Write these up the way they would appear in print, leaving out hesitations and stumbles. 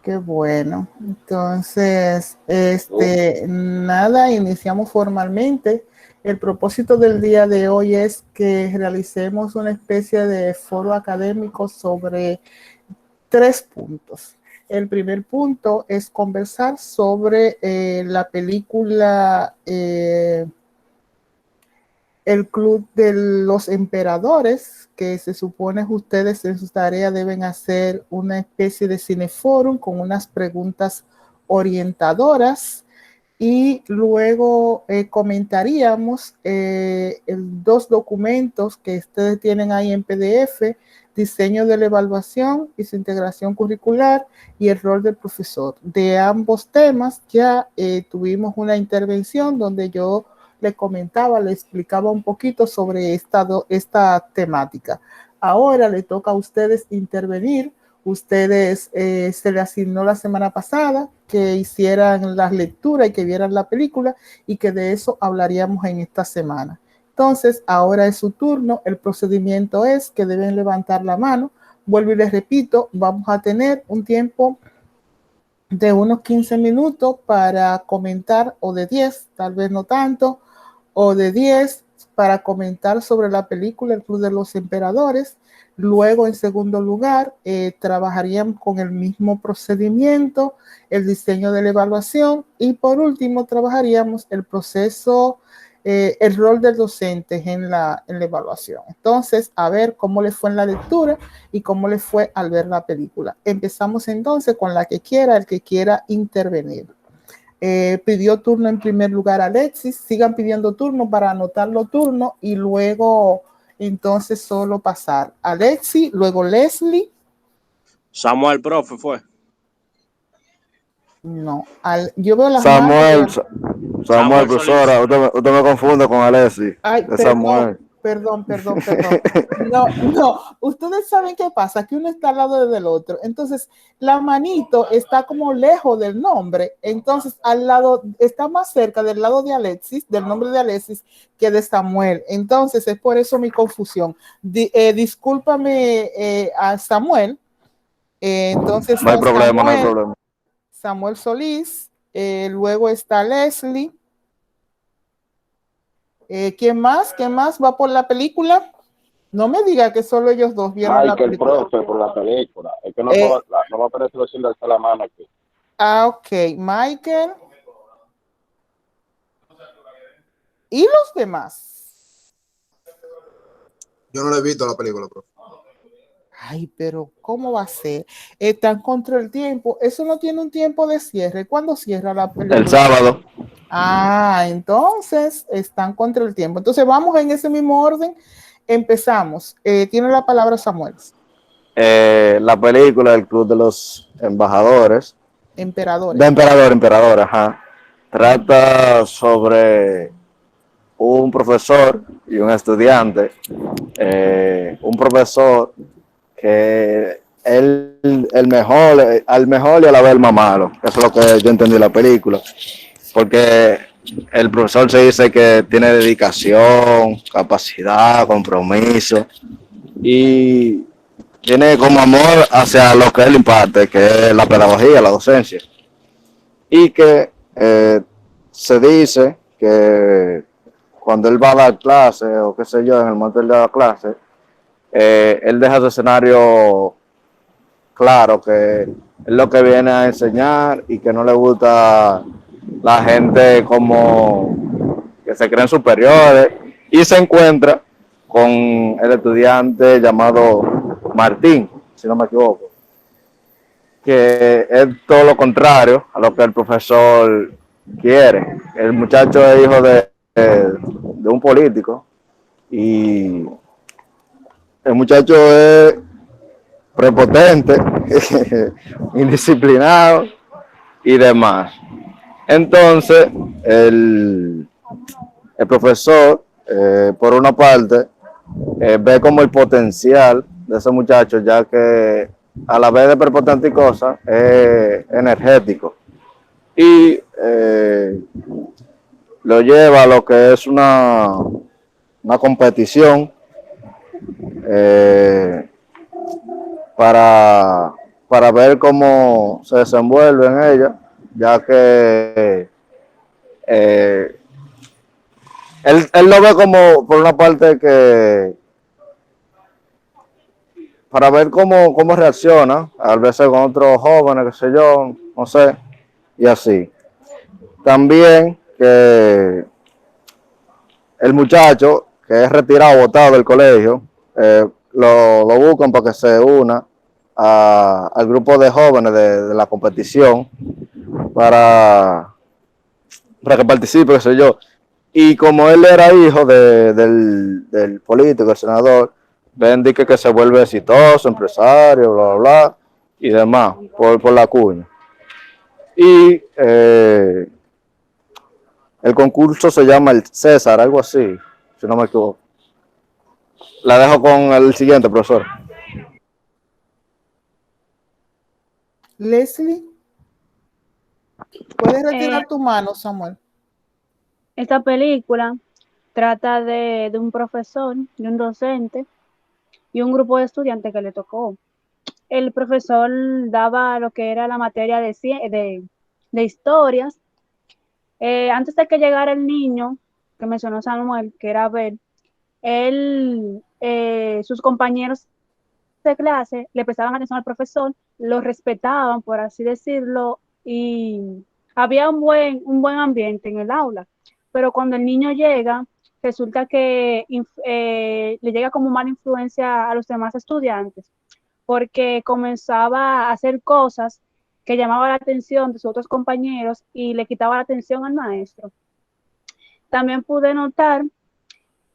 Qué bueno. Entonces, Oh, nada, iniciamos formalmente. El propósito del día de hoy es que realicemos una especie de foro académico sobre tres puntos. El primer punto es conversar sobre la película El Club de los Emperadores, que se supone que ustedes en sus tareas deben hacer una especie de cineforum con unas preguntas orientadoras y luego comentaríamos dos documentos que ustedes tienen ahí en PDF, diseño de la evaluación y su integración curricular y el rol del profesor. De ambos temas ya tuvimos una intervención donde yo le comentaba, le explicaba un poquito sobre esta temática. Ahora le toca a ustedes intervenir. Ustedes se les asignó la semana pasada que hicieran las lecturas y que vieran la película y que de eso hablaríamos en esta semana. Entonces, ahora es su turno. El procedimiento es que deben levantar la mano. Vuelvo y les repito, vamos a tener un tiempo de unos 15 minutos para comentar, o de 10, tal vez no tanto, o de 10 para comentar sobre la película El Club de los Emperadores. Luego, en segundo lugar, trabajarían con el mismo procedimiento, el diseño de la evaluación y por último trabajaríamos el proceso, el rol del docente en la evaluación. Entonces, a ver cómo le fue en la lectura y cómo le fue al ver la película. Empezamos entonces con la que quiera, el que quiera intervenir. Pidió turno en primer lugar Alexis, sigan pidiendo turno para anotar los turnos y luego entonces solo pasar. Alexis, luego Leslie, Samuel, profe, fue. no, yo veo las manos Samuel, de... Samuel, Samuel profesora, Solís. usted me confunde con Alessi, Ay, es perdón, Samuel. perdón, perdón, perdón. No, no, ustedes saben qué pasa, que uno está al lado del otro. Entonces, la manito está como lejos del nombre. Entonces, al lado, está más cerca del lado de Alexis, del nombre de Alexis, que de Samuel. Entonces, es por eso mi confusión. Discúlpame a Samuel. Entonces, No hay está problema, no hay Samuel, problema. Samuel Solís. Luego está Leslie. ¿Quién más? ¿Quién más va por la película? No me diga que solo ellos dos vieron la Michael, película. profe, por la película. Es que no, Eh, no me aparece decirle hasta la mano aquí. ok, Michael y los demás. Yo no le he visto la película, profe. Ay, pero ¿cómo va a ser? Están contra el tiempo. Eso no tiene un tiempo de cierre. ¿Cuándo cierra la El película? sábado, Ah, entonces están contra el tiempo. Entonces vamos en ese mismo orden. Empezamos. Tiene la palabra Samuel. la película El Club de los Embajadores, de Emperadores. Emperador, Emperador, ajá, trata sobre un profesor y un estudiante. Un profesor que el mejor, al mejor y a la vez el más malo. Eso es lo que yo entendí de la película. Porque el profesor se dice que tiene dedicación, capacidad, compromiso y tiene como amor hacia lo que él imparte, que es la pedagogía, la docencia. Y que se dice que cuando él va a dar clase o qué sé yo, en el momento de dar clase, él deja su escenario claro, que es lo que viene a enseñar y que no le gusta la gente como que se creen superiores y se encuentra con el estudiante llamado Martín, si no me equivoco, que es todo lo contrario a lo que el profesor quiere. El muchacho es hijo de un político y el muchacho es prepotente, indisciplinado y demás. Entonces, el profesor, por una parte, ve como el potencial de ese muchacho, ya que a la vez de prepotente y cosas, es energético. Y lo lleva a lo que es una competición eh, para para ver cómo se desenvuelve en ella, ya que él lo ve como, por una parte, que para ver cómo reacciona, a veces con otros jóvenes, qué sé yo, no sé, y así. También que el muchacho, que es retirado, botado del colegio, lo buscan para que se una al grupo de jóvenes de la competición para, para que participe, qué sé yo. Y como él era hijo del político, el senador, ven que se vuelve exitoso, empresario, bla, bla, bla, y demás, por la cuña. Y el concurso se llama el César, algo así, si no me equivoco. La dejo con el siguiente, profesor. Leslie, ¿puedes Eh, retirar tu mano, Samuel? Esta película trata de un profesor, de un docente y un grupo de estudiantes que le tocó. El profesor daba lo que era la materia de historias. Antes de que llegara el niño que mencionó Samuel, que era Abel, sus compañeros de clase le prestaban atención al profesor, lo respetaban, por así decirlo, y había un buen ambiente en el aula. Pero cuando el niño llega, resulta que le llega como mala influencia a los demás estudiantes, porque comenzaba a hacer cosas que llamaban la atención de sus otros compañeros y le quitaba la atención al maestro. También pude notar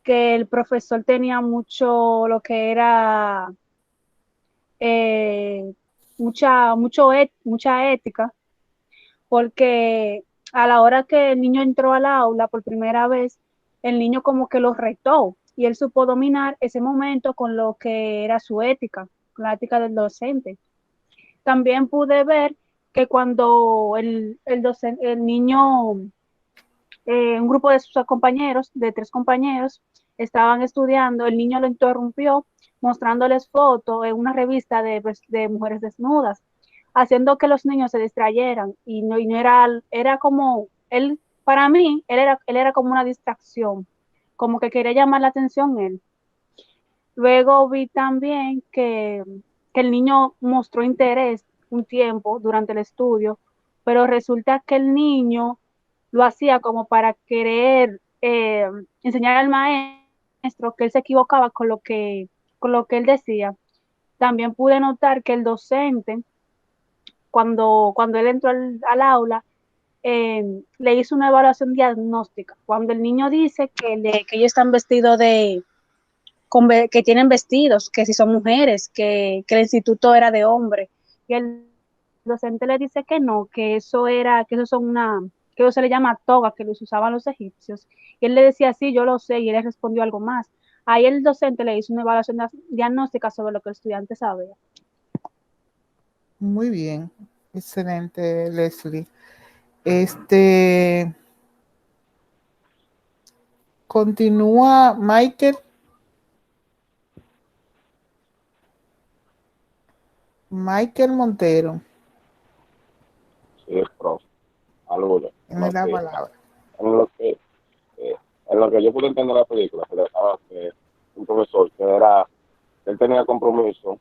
que el profesor tenía mucho lo que era eh, mucha ética, porque a la hora que el niño entró al aula por primera vez, el niño como que lo retó y él supo dominar ese momento con lo que era su ética, con la ética del docente. También pude ver que cuando el niño, un grupo de sus compañeros, de 3 compañeros, estaban estudiando, el niño lo interrumpió mostrándoles fotos en una revista de mujeres desnudas, haciendo que los niños se distrayeran y no era como, él, para mí, él era como una distracción, como que quería llamar la atención él. Luego vi también que el niño mostró interés un tiempo durante el estudio, pero resulta que el niño lo hacía como para querer enseñar al maestro que él se equivocaba con lo que él decía. También pude notar que el docente, cuando él entró al aula, le hizo una evaluación diagnóstica. Cuando el niño dice que ellos están vestidos que tienen vestidos, que si son mujeres, que el instituto era de hombre. Y el docente le dice que no, que que eso se le llama toga, que los usaban los egipcios. Y él le decía, sí, yo lo sé, y él le respondió algo más. Ahí el docente le hizo una evaluación diagnóstica sobre lo que el estudiante sabía. Muy bien, excelente, Leslie. Continúa Michael. Michael Montero. Sí, profe. Saludos. Tiene la palabra. En lo que, en lo que yo pude entender la película, se trataba de un profesor él tenía compromiso,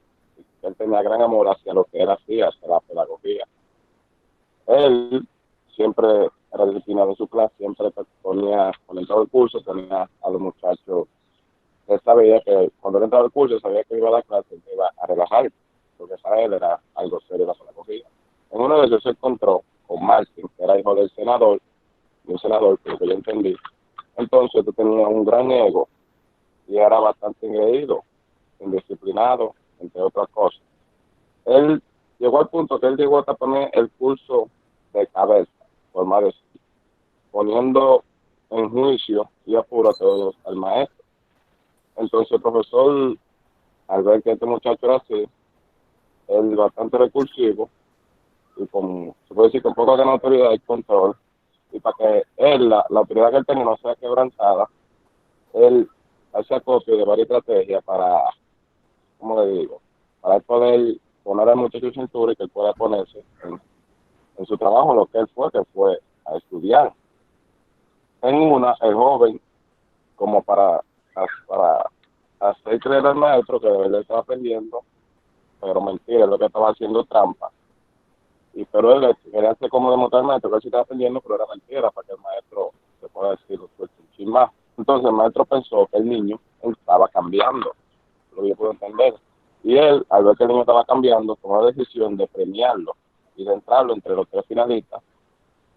él tenía gran amor hacia lo que era así, hacia la pedagogía. Él siempre era disciplinado en su clase, siempre ponía, cuando entraba el curso, tenía a los muchachos, él sabía que cuando él entraba al curso, sabía que iba a dar clase, que iba a relajar, porque para él era algo serio la pedagogía. En uno de ellos se encontró con Martin, que era hijo del senador, de un senador, por lo que yo entendí. Entonces, tú tenías un gran ego y era bastante engreído, indisciplinado, entre otras cosas. Él llegó al punto que él llegó hasta poner el curso de cabeza, por más decir, poniendo en juicio y apuro a todos al maestro. Entonces el profesor, al ver que este muchacho era así, él bastante recursivo y se puede decir con poca gran autoridad y control, y para que él, la autoridad que él tenía no sea quebrantada, él hace acopio de varias estrategias para, ¿cómo le digo? Para él poder poner al muchacho en cintura y que él pueda ponerse en su trabajo, lo que él fue, a estudiar. En una, el joven, como para hacer creer al maestro que de verdad estaba aprendiendo, pero mentira, es lo que estaba haciendo trampa. Pero él quería hacer como demostrar al maestro que él sí estaba aprendiendo, pero era mentira, para que el maestro se pueda decir un chin más. Entonces el maestro pensó que el niño estaba cambiando, lo que yo puedo entender. Y él, al ver que el niño estaba cambiando, tomó la decisión de premiarlo y de entrarlo entre los 3 finalistas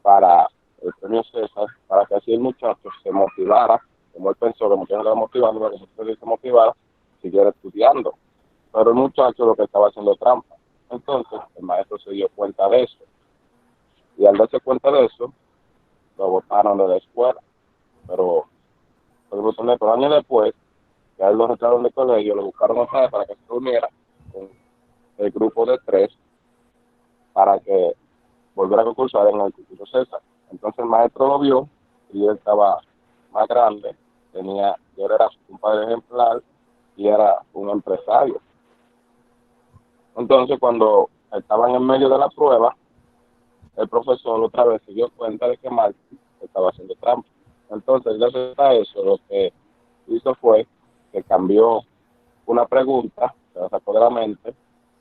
para el premio César, para que así el muchacho se motivara, como él pensó que el muchacho estaba motivando, para que el muchacho se motivara, siguiera estudiando. Pero el muchacho lo que estaba haciendo trampa. Entonces el maestro se dio cuenta de eso. Y al darse cuenta de eso, lo botaron de la escuela. Pero años después, que a él lo retiraron del colegio, lo buscaron otra vez para que se reuniera con el grupo de 3 para que volviera a concursar en el Instituto César. Entonces el maestro lo vio y él estaba más grande, él era un padre ejemplar y era un empresario. Entonces cuando estaban en medio de la prueba, el profesor otra vez se dio cuenta de que Martín estaba haciendo trampa. Entonces, gracias a eso, lo que hizo fue que cambió una pregunta, se la sacó de la mente,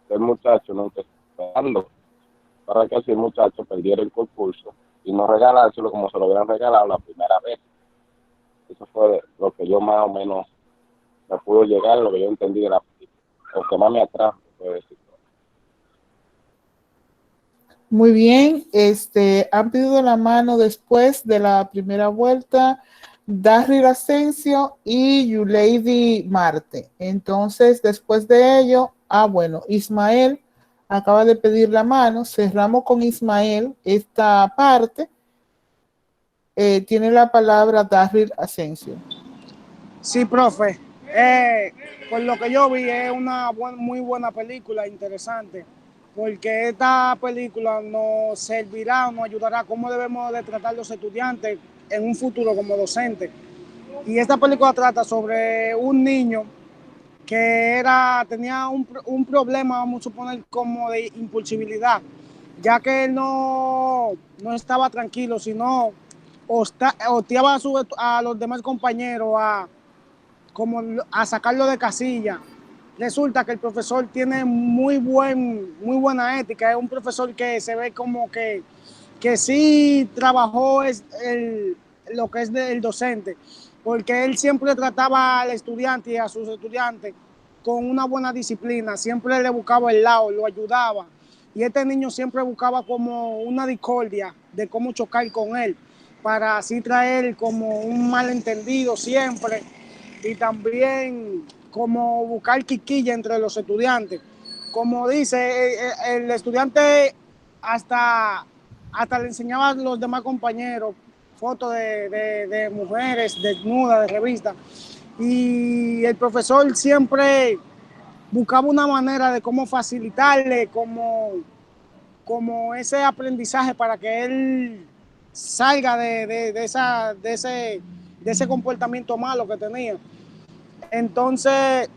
del muchacho no empezando, para que así el muchacho perdiera el concurso y no regalárselo como se lo hubieran regalado la primera vez. Eso fue lo que yo más o menos me pudo llegar, lo que yo entendí de la película, lo que más me atrajo, puedo decir. Muy bien, han pedido la mano después de la primera vuelta Darryl Asensio y Yuleidi Marte. Entonces, después de ello, bueno, Ismael acaba de pedir la mano. Cerramos con Ismael esta parte. Tiene la palabra Darryl Asensio. Sí, profe. Por lo que yo vi, es una muy buena película, interesante, porque esta película nos servirá, nos ayudará a cómo debemos de tratar los estudiantes en un futuro como docentes. Y esta película trata sobre un niño que tenía un problema, vamos a suponer, como de impulsibilidad, ya que él no estaba tranquilo, sino hostiaba a los demás compañeros como a sacarlo de casilla. Resulta que el profesor tiene muy buena ética, es un profesor que se ve como que sí trabajó lo que es el docente, porque él siempre trataba al estudiante y a sus estudiantes con una buena disciplina, siempre le buscaba el lado, lo ayudaba. Y este niño siempre buscaba como una discordia de cómo chocar con él, para así traer como un malentendido siempre, y también como buscar quiquilla entre los estudiantes. Como dice, el estudiante hasta le enseñaba a los demás compañeros fotos de mujeres desnudas, de revistas, y el profesor siempre buscaba una manera de cómo facilitarle como ese aprendizaje para que él salga de ese comportamiento malo que tenía. Entonces,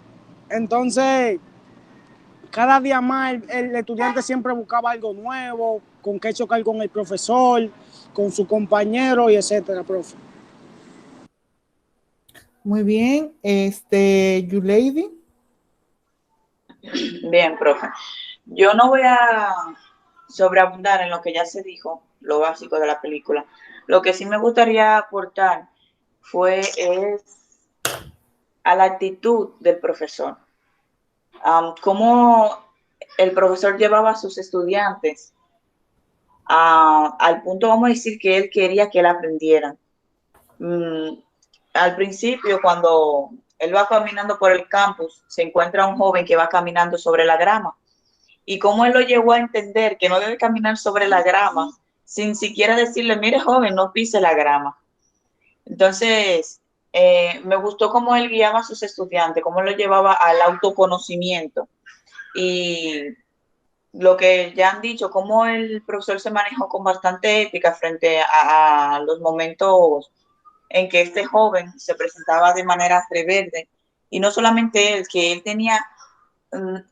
cada día más el estudiante siempre buscaba algo nuevo, con qué chocar con el profesor, con su compañero y etcétera, profe. Muy bien, Yuleidi. Bien, profe. Yo no voy a sobreabundar en lo que ya se dijo, lo básico de la película. Lo que sí me gustaría aportar es a la actitud del profesor. Cómo el profesor llevaba a sus estudiantes al punto, vamos a decir, que él quería que él aprendieran. Al principio, cuando él va caminando por el campus, se encuentra un joven que va caminando sobre la grama. Y cómo él lo llevó a entender que no debe caminar sobre la grama sin siquiera decirle, mire joven, no pise la grama. Entonces, me gustó cómo él guiaba a sus estudiantes, cómo lo llevaba al autoconocimiento. Y lo que ya han dicho, cómo el profesor se manejó con bastante ética frente a los momentos en que este joven se presentaba de manera rebelde. Y no solamente él, que él tenía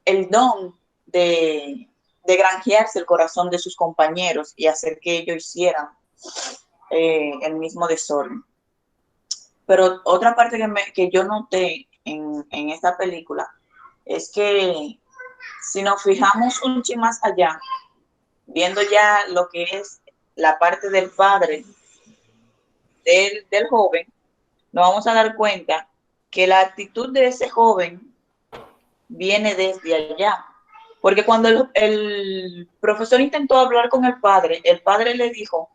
el don de granjearse el corazón de sus compañeros y hacer que ellos hicieran el mismo desorden. Pero otra parte que yo noté en esta película es que si nos fijamos un chin más allá, viendo ya lo que es la parte del padre del joven, nos vamos a dar cuenta que la actitud de ese joven viene desde allá. Porque cuando el profesor intentó hablar con el padre le dijo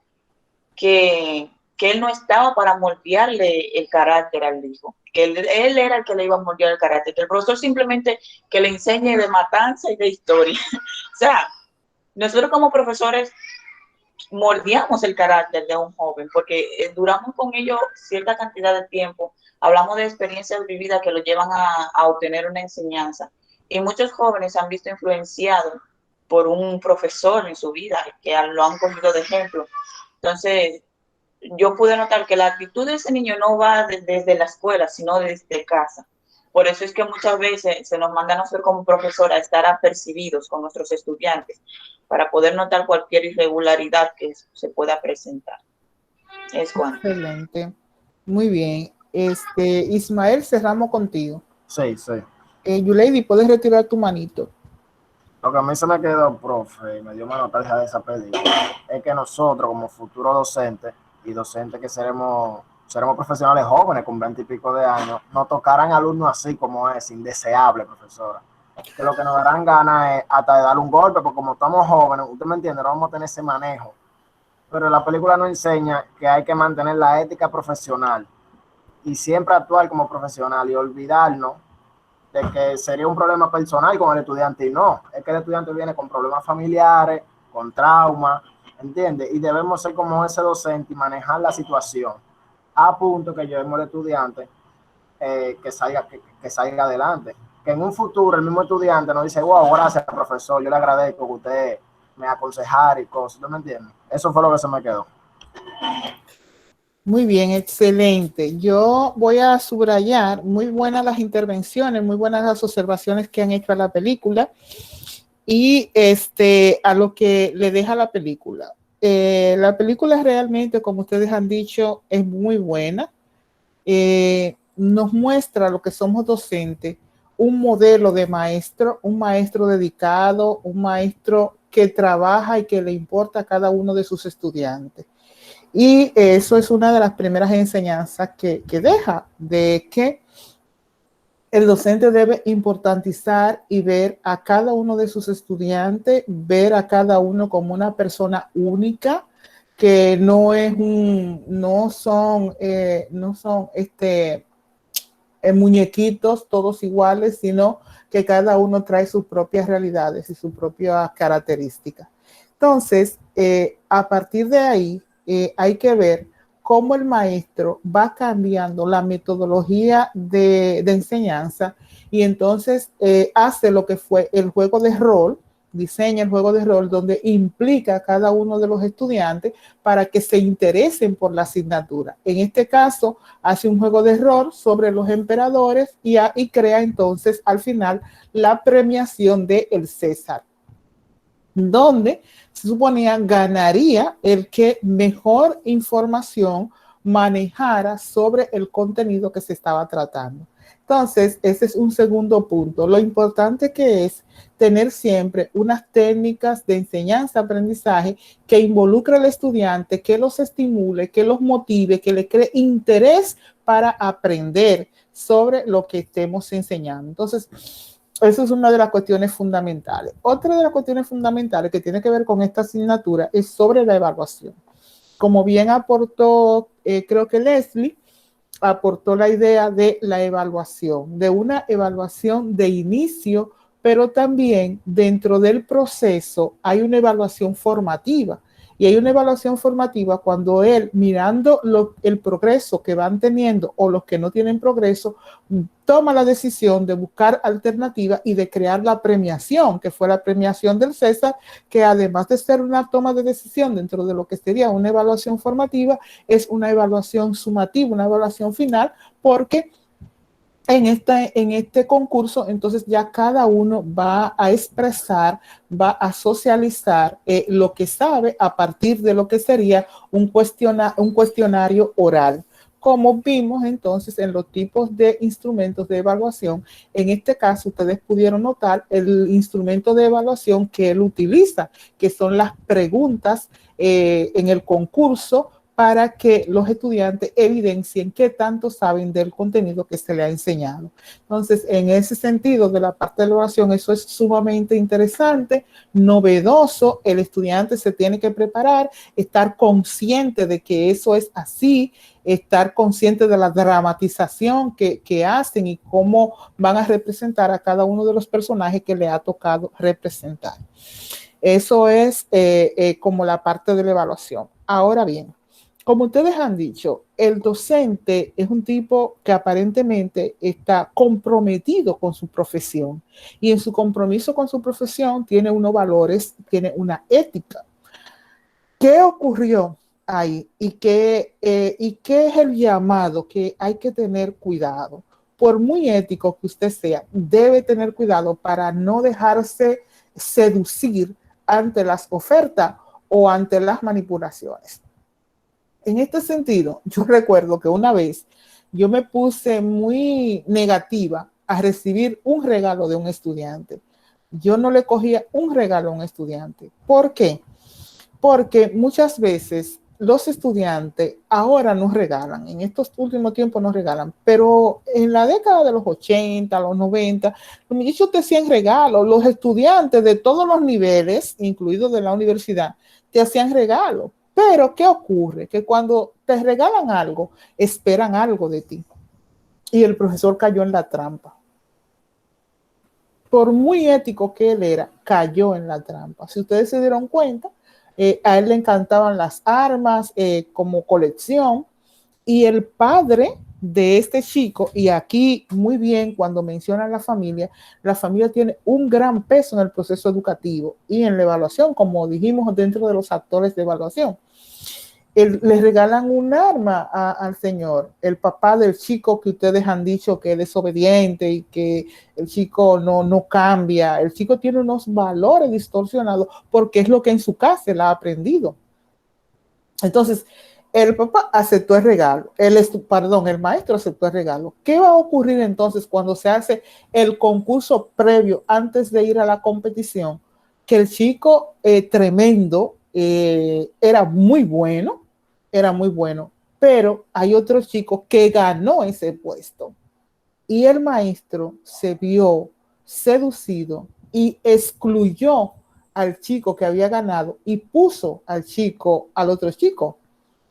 que él no estaba para moldearle el carácter al hijo, que él era el que le iba a moldear el carácter, que el profesor simplemente que le enseñe de matanza y de historia. O sea, nosotros como profesores moldeamos el carácter de un joven, porque duramos con ellos cierta cantidad de tiempo, hablamos de experiencias vividas que lo llevan a obtener una enseñanza, y muchos jóvenes se han visto influenciados por un profesor en su vida, que lo han cogido de ejemplo. Entonces, yo pude notar que la actitud de ese niño no va desde la escuela, sino desde casa. Por eso es que muchas veces se nos manda a nosotros como profesora a estar apercibidos con nuestros estudiantes para poder notar cualquier irregularidad que se pueda presentar. Es cuanto. Excelente. Muy bien. Ismael, cerramos contigo. Sí. Yulady, puedes retirar tu manito. Lo que a mí se me quedó, profe, y me dio una nostalgia de esa película, es que nosotros como futuros docentes y docentes que seremos profesionales jóvenes con 20 y pico de años, nos tocarán alumnos así como es, indeseable, profesora. Que lo que nos darán ganas es hasta de darle un golpe, porque como estamos jóvenes, usted me entiende, no vamos a tener ese manejo. Pero la película nos enseña que hay que mantener la ética profesional y siempre actuar como profesional y olvidarnos de que sería un problema personal con el estudiante, y no, es que el estudiante viene con problemas familiares, con trauma, ¿entiende? Y debemos ser como ese docente y manejar la situación a punto que llevemos al estudiante que salga adelante. Que en un futuro el mismo estudiante nos dice, wow, gracias profesor, yo le agradezco que usted me aconsejara y cosas, ¿tú me entiendes? Eso fue lo que se me quedó. Muy bien, excelente. Yo voy a subrayar, muy buenas las intervenciones, muy buenas las observaciones que han hecho a la película y a lo que le deja la película. La película realmente, como ustedes han dicho, es muy buena. Nos muestra lo que somos docentes, un modelo de maestro, un maestro dedicado, un maestro que trabaja y que le importa a cada uno de sus estudiantes. Y eso es una de las primeras enseñanzas que deja, de que el docente debe importantizar y ver a cada uno de sus estudiantes, ver a cada uno como una persona única, que no son muñequitos todos iguales, sino que cada uno trae sus propias realidades y sus propias características. Entonces, a partir de ahí, hay que ver cómo el maestro va cambiando la metodología de enseñanza y entonces hace lo que fue el juego de rol, diseña el juego de rol donde implica a cada uno de los estudiantes para que se interesen por la asignatura. En este caso, hace un juego de rol sobre los emperadores y crea entonces al final la premiación del César, donde se suponía ganaría el que mejor información manejara sobre el contenido que se estaba tratando. Entonces, ese es un segundo punto. Lo importante que es tener siempre unas técnicas de enseñanza-aprendizaje que involucre al estudiante, que los estimule, que los motive, que le cree interés para aprender sobre lo que estemos enseñando. Entonces, eso es una de las cuestiones fundamentales. Otra de las cuestiones fundamentales que tiene que ver con esta asignatura es sobre la evaluación. Como bien aportó, creo que Leslie, aportó la idea de la evaluación, de una evaluación de inicio, pero también dentro del proceso hay una evaluación formativa. Y hay una evaluación formativa cuando él, mirando el progreso que van teniendo o los que no tienen progreso, toma la decisión de buscar alternativas y de crear la premiación, que fue la premiación del César, que además de ser una toma de decisión dentro de lo que sería una evaluación formativa, es una evaluación sumativa, una evaluación final, porque en este concurso, entonces ya cada uno va a expresar, va a socializar lo que sabe a partir de lo que sería un cuestionario oral. Como vimos entonces en los tipos de instrumentos de evaluación, en este caso ustedes pudieron notar el instrumento de evaluación que él utiliza, que son las preguntas en el concurso, para que los estudiantes evidencien qué tanto saben del contenido que se le ha enseñado. Entonces, en ese sentido de la parte de la evaluación, eso es sumamente interesante, novedoso. El estudiante se tiene que preparar, estar consciente de que eso es así, estar consciente de la dramatización que hacen y cómo van a representar a cada uno de los personajes que le ha tocado representar. Eso es como la parte de la evaluación. Ahora bien, como ustedes han dicho, el docente es un tipo que aparentemente está comprometido con su profesión y en su compromiso con su profesión tiene unos valores, tiene una ética. ¿Qué ocurrió ahí? ¿Y qué es el llamado? Que hay que tener cuidado. Por muy ético que usted sea, debe tener cuidado para no dejarse seducir ante las ofertas o ante las manipulaciones. En este sentido, yo recuerdo que una vez yo me puse muy negativa a recibir un regalo de un estudiante. Yo no le cogía un regalo a un estudiante. ¿Por qué? Porque muchas veces los estudiantes ahora nos regalan, en estos últimos tiempos nos regalan, pero en la década de los 80, los 90, los muchachos te hacían regalos, los estudiantes de todos los niveles, incluidos de la universidad, te hacían regalos. Pero, ¿qué ocurre? Que cuando te regalan algo, esperan algo de ti. Y el profesor cayó en la trampa. Por muy ético que él era, cayó en la trampa. Si ustedes se dieron cuenta, a él le encantaban las armas como colección. Y el padre de este chico, y aquí muy bien cuando mencionan la familia tiene un gran peso en el proceso educativo y en la evaluación, como dijimos dentro de los actores de evaluación. Le regalan un arma al señor, el papá del chico que ustedes han dicho que es desobediente y que el chico no cambia. El chico tiene unos valores distorsionados porque es lo que en su casa él ha aprendido. Entonces, el papá aceptó el regalo, el maestro aceptó el regalo. ¿Qué va a ocurrir entonces cuando se hace el concurso previo antes de ir a la competición? Que el chico tremendo era muy bueno, pero hay otro chico que ganó ese puesto. Y el maestro se vio seducido y excluyó al chico que había ganado y puso al otro chico,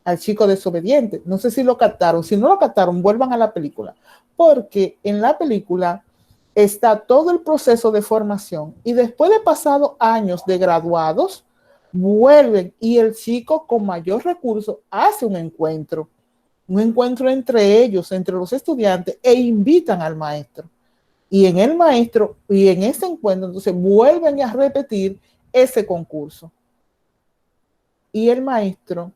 al chico desobediente. No sé si lo captaron. Si no lo captaron, vuelvan a la película. Porque en la película está todo el proceso de formación y después de pasado años de graduados, vuelven y el chico con mayor recurso hace un encuentro entre ellos, entre los estudiantes, e invitan al maestro. Y en ese encuentro, entonces vuelven a repetir ese concurso. Y el maestro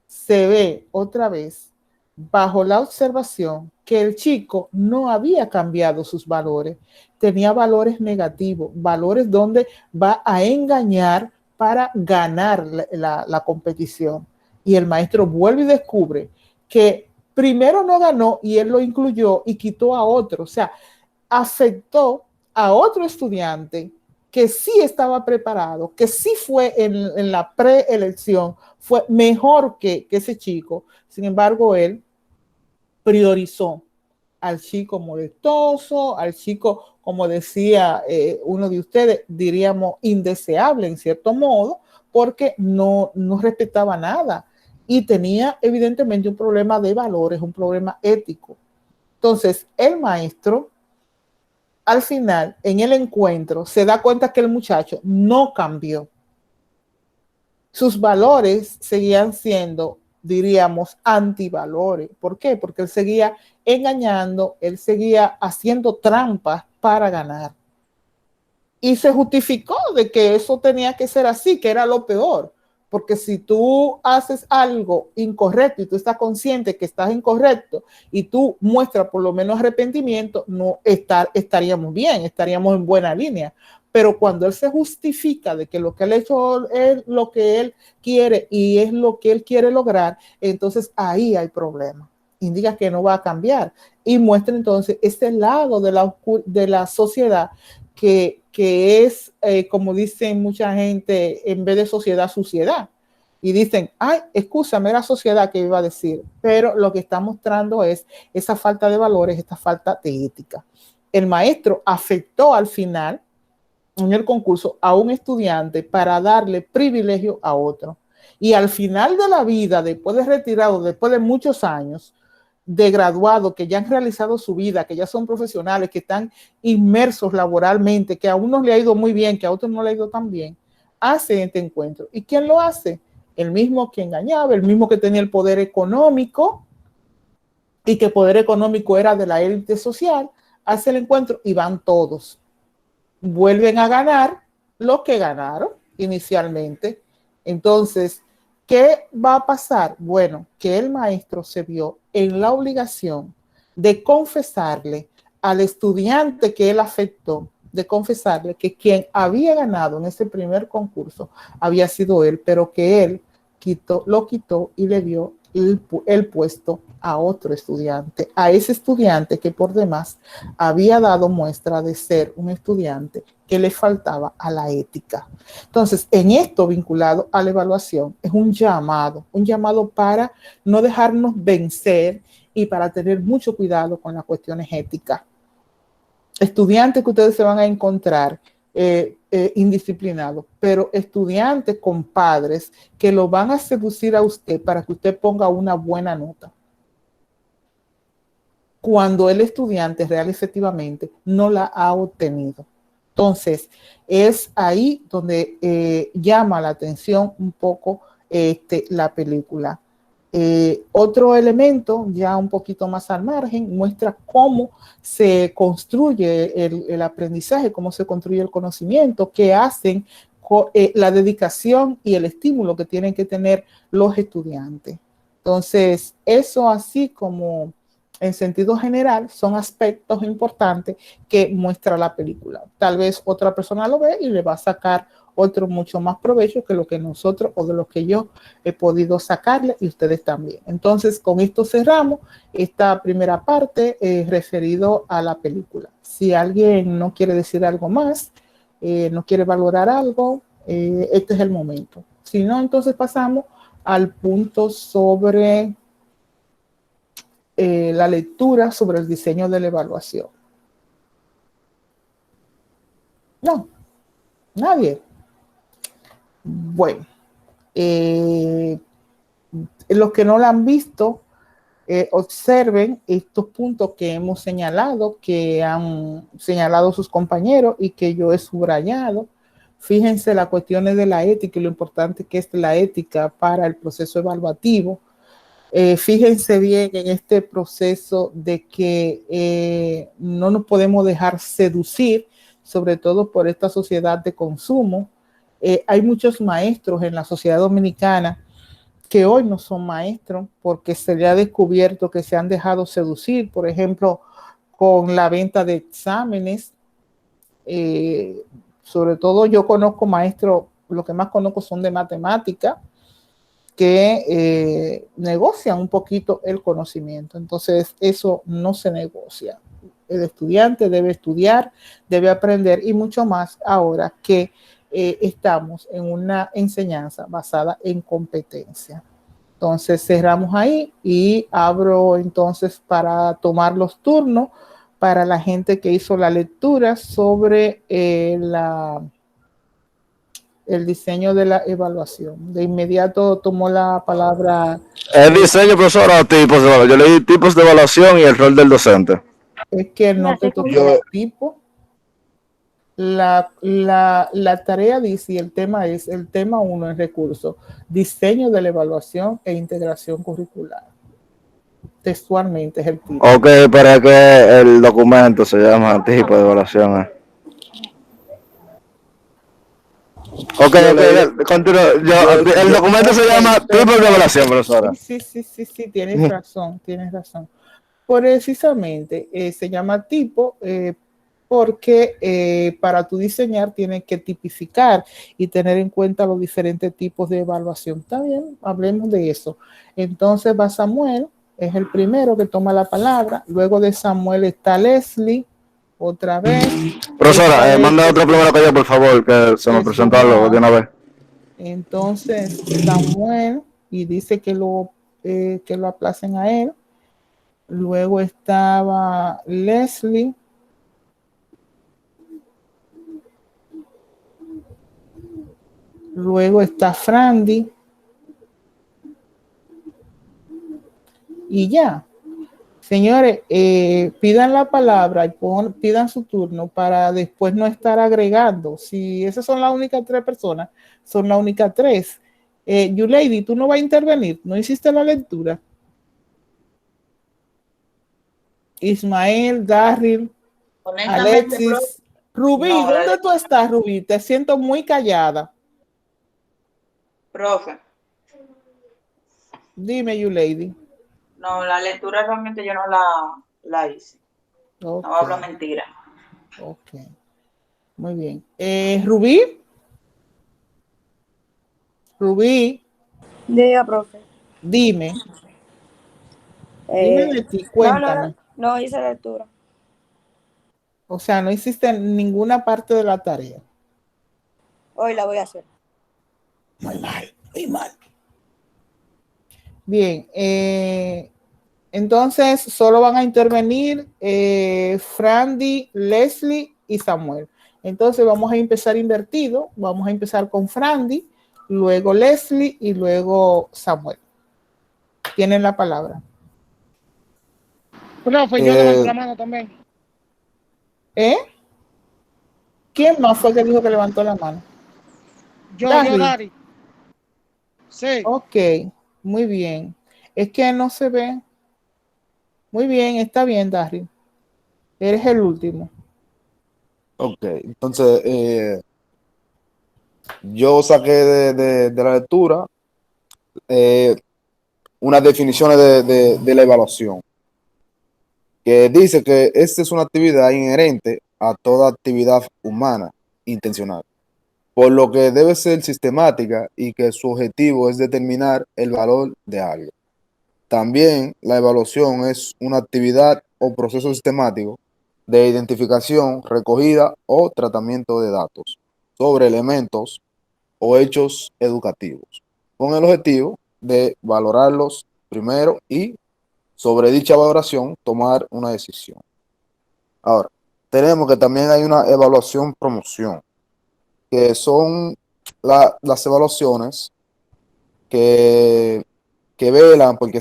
se ve otra vez bajo la observación que el chico no había cambiado sus valores, tenía valores negativos, valores donde va a engañar para ganar la competición. Y el maestro vuelve y descubre que primero no ganó y él lo incluyó y quitó a otro, o sea, aceptó a otro estudiante que sí estaba preparado, que sí fue en la preelección, fue mejor que ese chico. Sin embargo, él priorizó al chico molestoso, al chico, como decía uno de ustedes, diríamos indeseable en cierto modo, porque no respetaba nada y tenía evidentemente un problema de valores, un problema ético. Entonces, el maestro, al final, en el encuentro, se da cuenta que el muchacho no cambió. Sus valores seguían siendo, diríamos, antivalores. ¿Por qué? Porque él seguía engañando, él seguía haciendo trampas para ganar. Y se justificó de que eso tenía que ser así, que era lo peor, porque si tú haces algo incorrecto y tú estás consciente que estás incorrecto y tú muestras por lo menos arrepentimiento, no estaríamos bien, estaríamos en buena línea. Pero cuando él se justifica de que lo que él ha hecho es lo que él quiere y es lo que él quiere lograr, entonces ahí hay problema. Indica que no va a cambiar y muestra entonces ese lado de la sociedad que es, como dicen mucha gente, en vez de sociedad, suciedad. Y dicen, ay, escúchame, era sociedad que iba a decir, pero lo que está mostrando es esa falta de valores, esta falta de ética. El maestro afectó al final en el concurso a un estudiante para darle privilegio a otro. Y al final de la vida, después de retirado, después de muchos años de graduado, que ya han realizado su vida, que ya son profesionales, que están inmersos laboralmente, que a unos le ha ido muy bien, que a otros no le ha ido tan bien, hacen este encuentro. ¿Y quién lo hace? El mismo que engañaba, el mismo que tenía el poder económico y que el poder económico era de la élite social, hace el encuentro y van todos. Vuelven a ganar lo que ganaron inicialmente. Entonces, ¿qué va a pasar? Bueno, que el maestro se vio en la obligación de confesarle al estudiante que él afectó, de confesarle que quien había ganado en ese primer concurso había sido él, pero que él lo quitó y le dio el puesto a otro estudiante, a ese estudiante que por demás había dado muestra de ser un estudiante que le faltaba a la ética. Entonces, en esto vinculado a la evaluación, es un llamado para no dejarnos vencer y para tener mucho cuidado con las cuestiones éticas. Estudiantes que ustedes se van a encontrar indisciplinados, pero estudiantes con padres que lo van a seducir a usted para que usted ponga una buena nota, cuando el estudiante real efectivamente no la ha obtenido. Entonces, es ahí donde llama la atención un poco la película. Otro elemento, ya un poquito más al margen, muestra cómo se construye el aprendizaje, cómo se construye el conocimiento, qué hacen la dedicación y el estímulo que tienen que tener los estudiantes. Entonces, eso así como en sentido general son aspectos importantes que muestra la película. Tal vez otra persona lo ve y le va a sacar otro mucho más provecho que lo que nosotros o de lo que yo he podido sacarle y ustedes también. Entonces, con esto cerramos esta primera parte referido a la película. Si alguien no quiere decir algo más, no quiere valorar algo, este es el momento. Si no, entonces pasamos al punto sobre la lectura sobre el diseño de la evaluación. No, nadie. Bueno, los que no la han visto, observen estos puntos que hemos señalado, que han señalado sus compañeros y que yo he subrayado. Fíjense las cuestiones de la ética y lo importante que es la ética para el proceso evaluativo. Fíjense bien en este proceso de que no nos podemos dejar seducir, sobre todo por esta sociedad de consumo. Hay muchos maestros en la sociedad dominicana que hoy no son maestros porque se le ha descubierto que se han dejado seducir, por ejemplo, con la venta de exámenes. Sobre todo yo conozco maestros, lo que más conozco son de matemática, que negocian un poquito el conocimiento. Entonces, eso no se negocia. El estudiante debe estudiar, debe aprender y mucho más ahora que estamos en una enseñanza basada en competencia. Entonces, cerramos ahí y abro entonces para tomar los turnos para la gente que hizo la lectura sobre el diseño de la evaluación. De inmediato tomó la palabra. El diseño, profesora, tipos de evaluación. Yo leí tipos de evaluación y el rol del docente. Es que no te tocó el tipo. La tarea dice, y el tema es, el tema 1 es recurso, diseño de la evaluación e integración curricular. Textualmente es el tipo. Ok, para que el documento se llama tipo de evaluación. Ok, continúa. El documento se llama tipo de evaluación, profesora. Sí, tienes razón, Precisamente se llama tipo porque para tu diseñar tienes que tipificar y tener en cuenta los diferentes tipos de evaluación. Está bien, hablemos de eso. Entonces va Samuel, es el primero que toma la palabra. Luego de Samuel está Leslie, otra vez. Profesora, manda otro primero que yo, por favor, que se me presentó algo de una vez. Entonces Samuel, y dice que lo aplacen a él. Luego estaba Leslie. Luego está Frandy. Y ya. Señores, pidan la palabra y pidan su turno para después no estar agregando. Si esas son las únicas 3 personas, son las únicas 3. Yulady, tú no vas a intervenir, no hiciste la lectura. Ismael, Darryl, Alexis, Rubí, no, ¿dónde tú estás, Rubí? Te siento muy callada. Profe. Dime, Yulady. No, la lectura realmente yo no la hice. Okay. No hablo mentira. Ok. Muy bien. Rubí. Rubí. Diga, profe. Dime. Dime de ti, cuéntame. No hice lectura. O sea, no hiciste ninguna parte de la tarea. Hoy la voy a hacer. Muy mal. Bien. Entonces, solo van a intervenir Frandy, Leslie y Samuel. Entonces, vamos a empezar invertido. Vamos a empezar con Frandy, luego Leslie y luego Samuel. Tienen la palabra. Profe, yo levanto la mano también. ¿Quién más fue que dijo que levantó la mano? Yo, Dari. Sí. Ok, muy bien. Es que no se ve. Muy bien, está bien, Darry. Eres el último. Ok, entonces yo saqué de la lectura unas definiciones de la evaluación, que dice que esta es una actividad inherente a toda actividad humana intencional, por lo que debe ser sistemática y que su objetivo es determinar el valor de algo. También la evaluación es una actividad o proceso sistemático de identificación, recogida o tratamiento de datos sobre elementos o hechos educativos, con el objetivo de valorarlos primero y sobre dicha valoración tomar una decisión. Ahora, tenemos que también hay una evaluación promoción, que son las evaluaciones que velan porque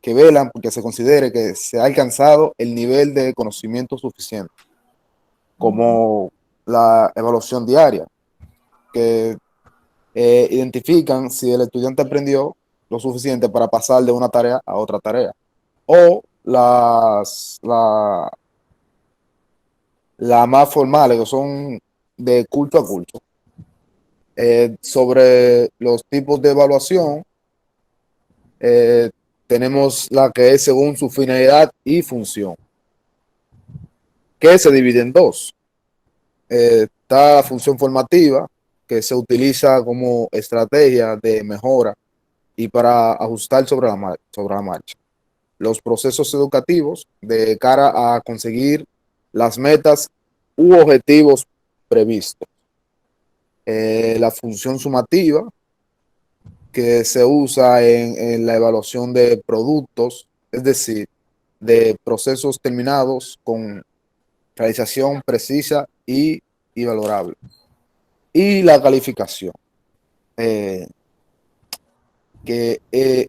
velan porque se considere que se ha alcanzado el nivel de conocimiento suficiente, como la evaluación diaria, que identifican si el estudiante aprendió lo suficiente para pasar de una tarea a otra tarea, o las más formales, que son de curso a curso. Sobre los tipos de evaluación, tenemos la que es según su finalidad y función, que se divide en 2. Está la función formativa, que se utiliza como estrategia de mejora y para ajustar sobre la marcha los procesos educativos de cara a conseguir las metas u objetivos previstos. La función sumativa, que se usa en la evaluación de productos, es decir, de procesos terminados con realización precisa y valorable. Y la calificación, que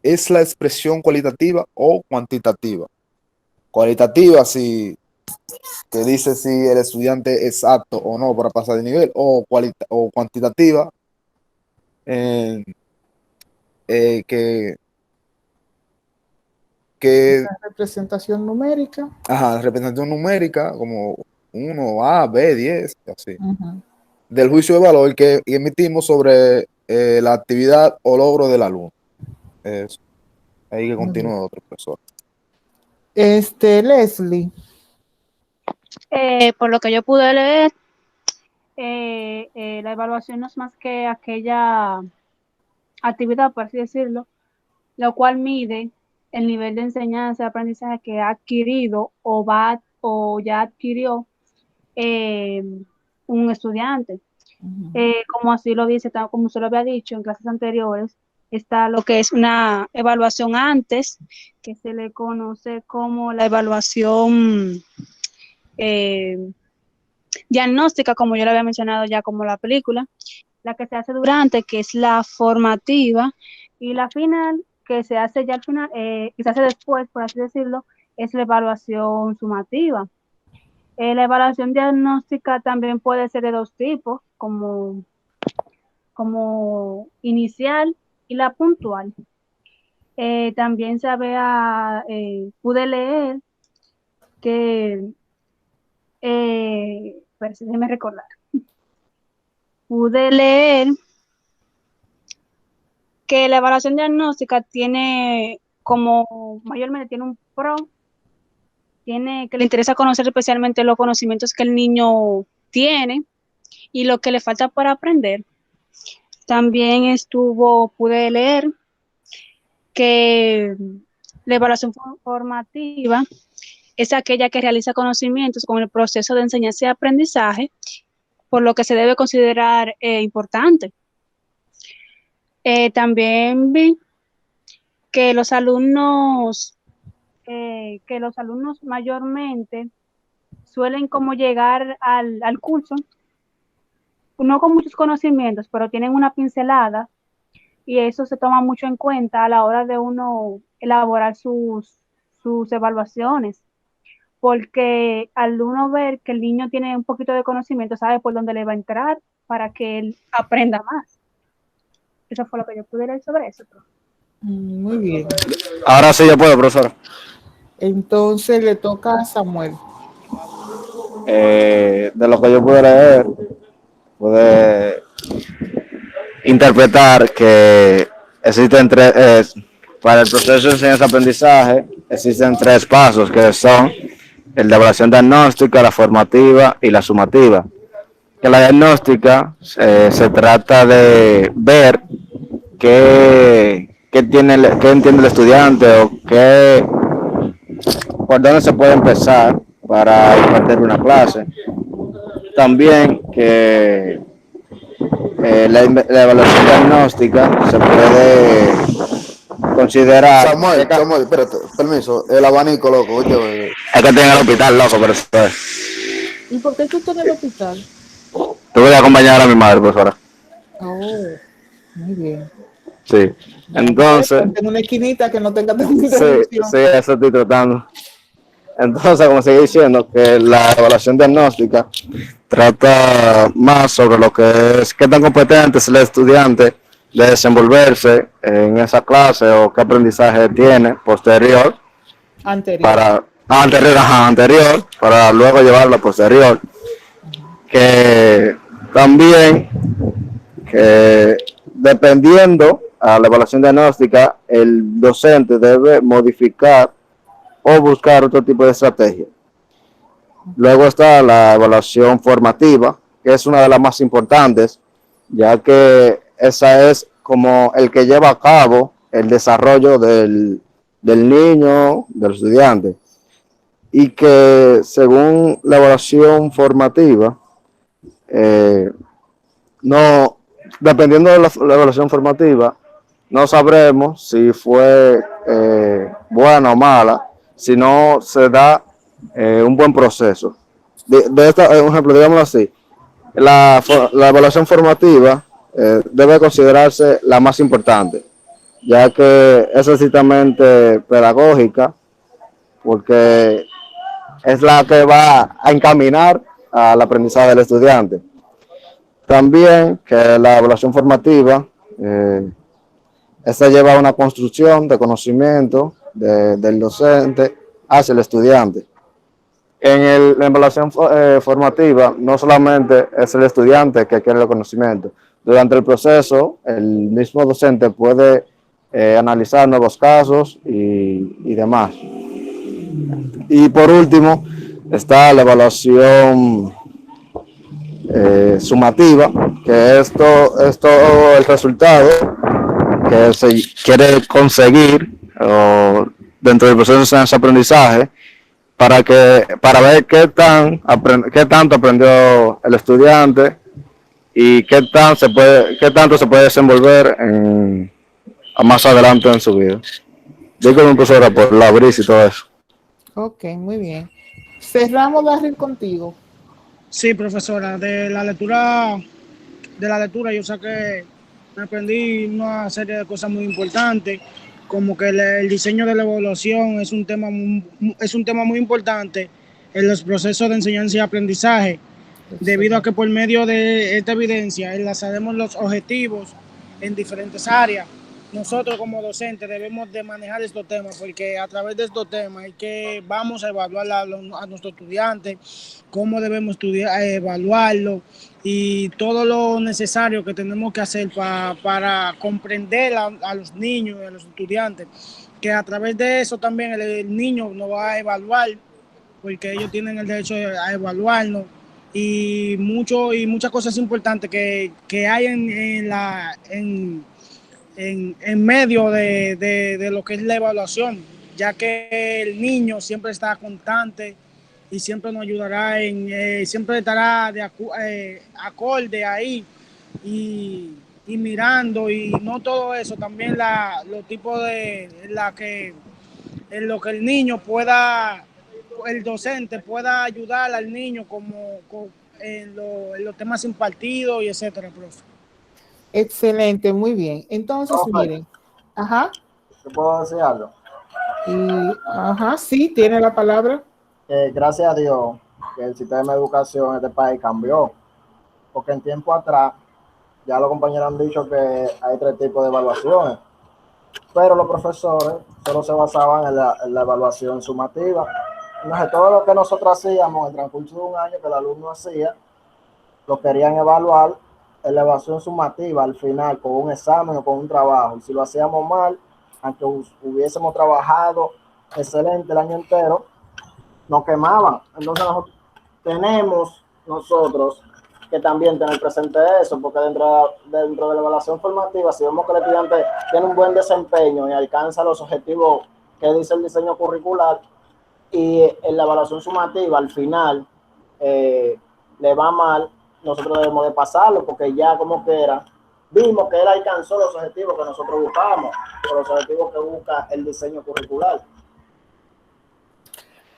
es la expresión cualitativa o cuantitativa. Cualitativa, si te dice si el estudiante es apto o no para pasar de nivel, o cuantitativa, que la representación numérica. Ajá, representación numérica como 1, A, B, 10, así. del juicio de valor que emitimos sobre la actividad o logro del alumno. Eso. Ahí que Muy bien. continúe otro profesor. Leslie. Por lo que yo pude leer, la evaluación no es más que aquella actividad, por así decirlo, lo cual mide el nivel de enseñanza y aprendizaje que ha adquirido o ya adquirió un estudiante. Como así lo dice, como se lo había dicho en clases anteriores, está lo que es una evaluación antes, que se le conoce como la evaluación diagnóstica, como yo lo había mencionado ya como la película, la que se hace durante, que es la formativa, y la final, que se hace ya al final, que se hace después, por así decirlo, es la evaluación sumativa. La evaluación diagnóstica también puede ser de dos tipos, como inicial y la puntual. También pude leer que, déjeme recordar, pude leer que la evaluación diagnóstica tiene mayormente tiene un pro, que le interesa conocer especialmente los conocimientos que el niño tiene y lo que le falta para aprender. También pude leer que la evaluación formativa es aquella que realiza conocimientos con el proceso de enseñanza y aprendizaje, por lo que se debe considerar importante. También vi que los alumnos mayormente suelen como llegar al curso, no con muchos conocimientos, pero tienen una pincelada, y eso se toma mucho en cuenta a la hora de uno elaborar sus evaluaciones, porque al uno ver que el niño tiene un poquito de conocimiento, sabe por dónde le va a entrar para que él aprenda más. Eso fue lo que yo pude leer sobre eso. Muy bien. Ahora sí yo puedo, profesor. Entonces le toca a Samuel. De lo que yo pude leer, pude interpretar que existen para el proceso de enseñanza-aprendizaje, existen tres pasos, que son el de evaluación diagnóstica, la formativa y la sumativa. Que la diagnóstica se trata de ver qué entiende el estudiante o por dónde se puede empezar para impartir una clase. También que la evaluación diagnóstica se puede considerar. Samuel, espérate, permiso, el abanico, loco. Oye, Es que estoy en el hospital, loco, pero eso es. ¿Y por qué tú estás en el hospital? Tuve que acompañar a mi madre, profesora. Oh, muy bien. Sí. Entonces. Tengo una esquinita que no tenga tanta Sí, interrupción. sí, eso estoy tratando. Entonces, como seguí diciendo, que la evaluación diagnóstica trata más sobre lo que es qué tan competente es el estudiante de desenvolverse en esa clase o qué aprendizaje tiene anterior, para luego llevarlo a posterior. Que también, que dependiendo a la evaluación diagnóstica, el docente debe modificar o buscar otro tipo de estrategia. Luego está la evaluación formativa, que es una de las más importantes, ya que esa es como el que lleva a cabo el desarrollo del niño, del estudiante. Y que según la evaluación formativa, no, dependiendo de la evaluación formativa, no sabremos si fue buena o mala, si no se da un buen proceso. Un ejemplo, digámoslo así, la evaluación formativa debe considerarse la más importante, ya que es estrictamente pedagógica, porque es la que va a encaminar al aprendizaje del estudiante. También que la evaluación formativa, esta lleva a una construcción de conocimiento del docente hacia el estudiante. La evaluación formativa no solamente es el estudiante que adquiere el conocimiento. Durante el proceso, el mismo docente puede analizar nuevos casos y demás. Y por último, está la evaluación sumativa, que es todo el resultado que se quiere conseguir dentro del proceso de aprendizaje para ver qué tanto aprendió el estudiante y qué tanto se puede desenvolver más adelante en su vida. Yo como profesora por la brisa y todo eso. Ok, muy bien. Cerramos, Darryl, contigo. Sí, profesora, de la lectura yo saqué, me aprendí una serie de cosas muy importantes, como que el diseño de la evaluación es un tema muy importante en los procesos de enseñanza y aprendizaje, debido a que por medio de esta evidencia enlazaremos los objetivos en diferentes áreas. Nosotros como docentes debemos de manejar estos temas, porque a través de estos temas vamos a evaluar a nuestros estudiantes, cómo debemos evaluarlo y todo lo necesario que tenemos que hacer para comprender a los niños y a los estudiantes, que a través de eso también el niño nos va a evaluar, porque ellos tienen el derecho a evaluarnos, y muchas cosas importantes que hay en medio de lo que es la evaluación, ya que el niño siempre está constante y siempre nos ayudará siempre estará acorde ahí y mirando, y no todo eso, también los tipos en lo que el niño el docente pueda ayudar al niño en los temas impartidos y etcétera, profe. Excelente, muy bien. Entonces, miren. Ajá. ¿Te puedo decir algo? Sí, tiene la palabra. Gracias a Dios que el sistema de educación en este país cambió, porque en tiempo atrás ya los compañeros han dicho que hay 3 tipos de evaluaciones, pero los profesores solo se basaban en la evaluación sumativa. Entonces, todo lo que nosotros hacíamos en el transcurso de un año que el alumno hacía, lo querían evaluar en la evaluación sumativa al final, con un examen o con un trabajo. Y si lo hacíamos mal, aunque hubiésemos trabajado excelente el año entero, nos quemaban. Entonces tenemos nosotros que también tener presente eso, porque dentro de la evaluación formativa, si vemos que el estudiante tiene un buen desempeño y alcanza los objetivos que dice el diseño curricular, y en la evaluación sumativa al final le va mal, nosotros debemos de pasarlo, porque ya como que vimos que él alcanzó los objetivos que nosotros buscamos, o los objetivos que busca el diseño curricular.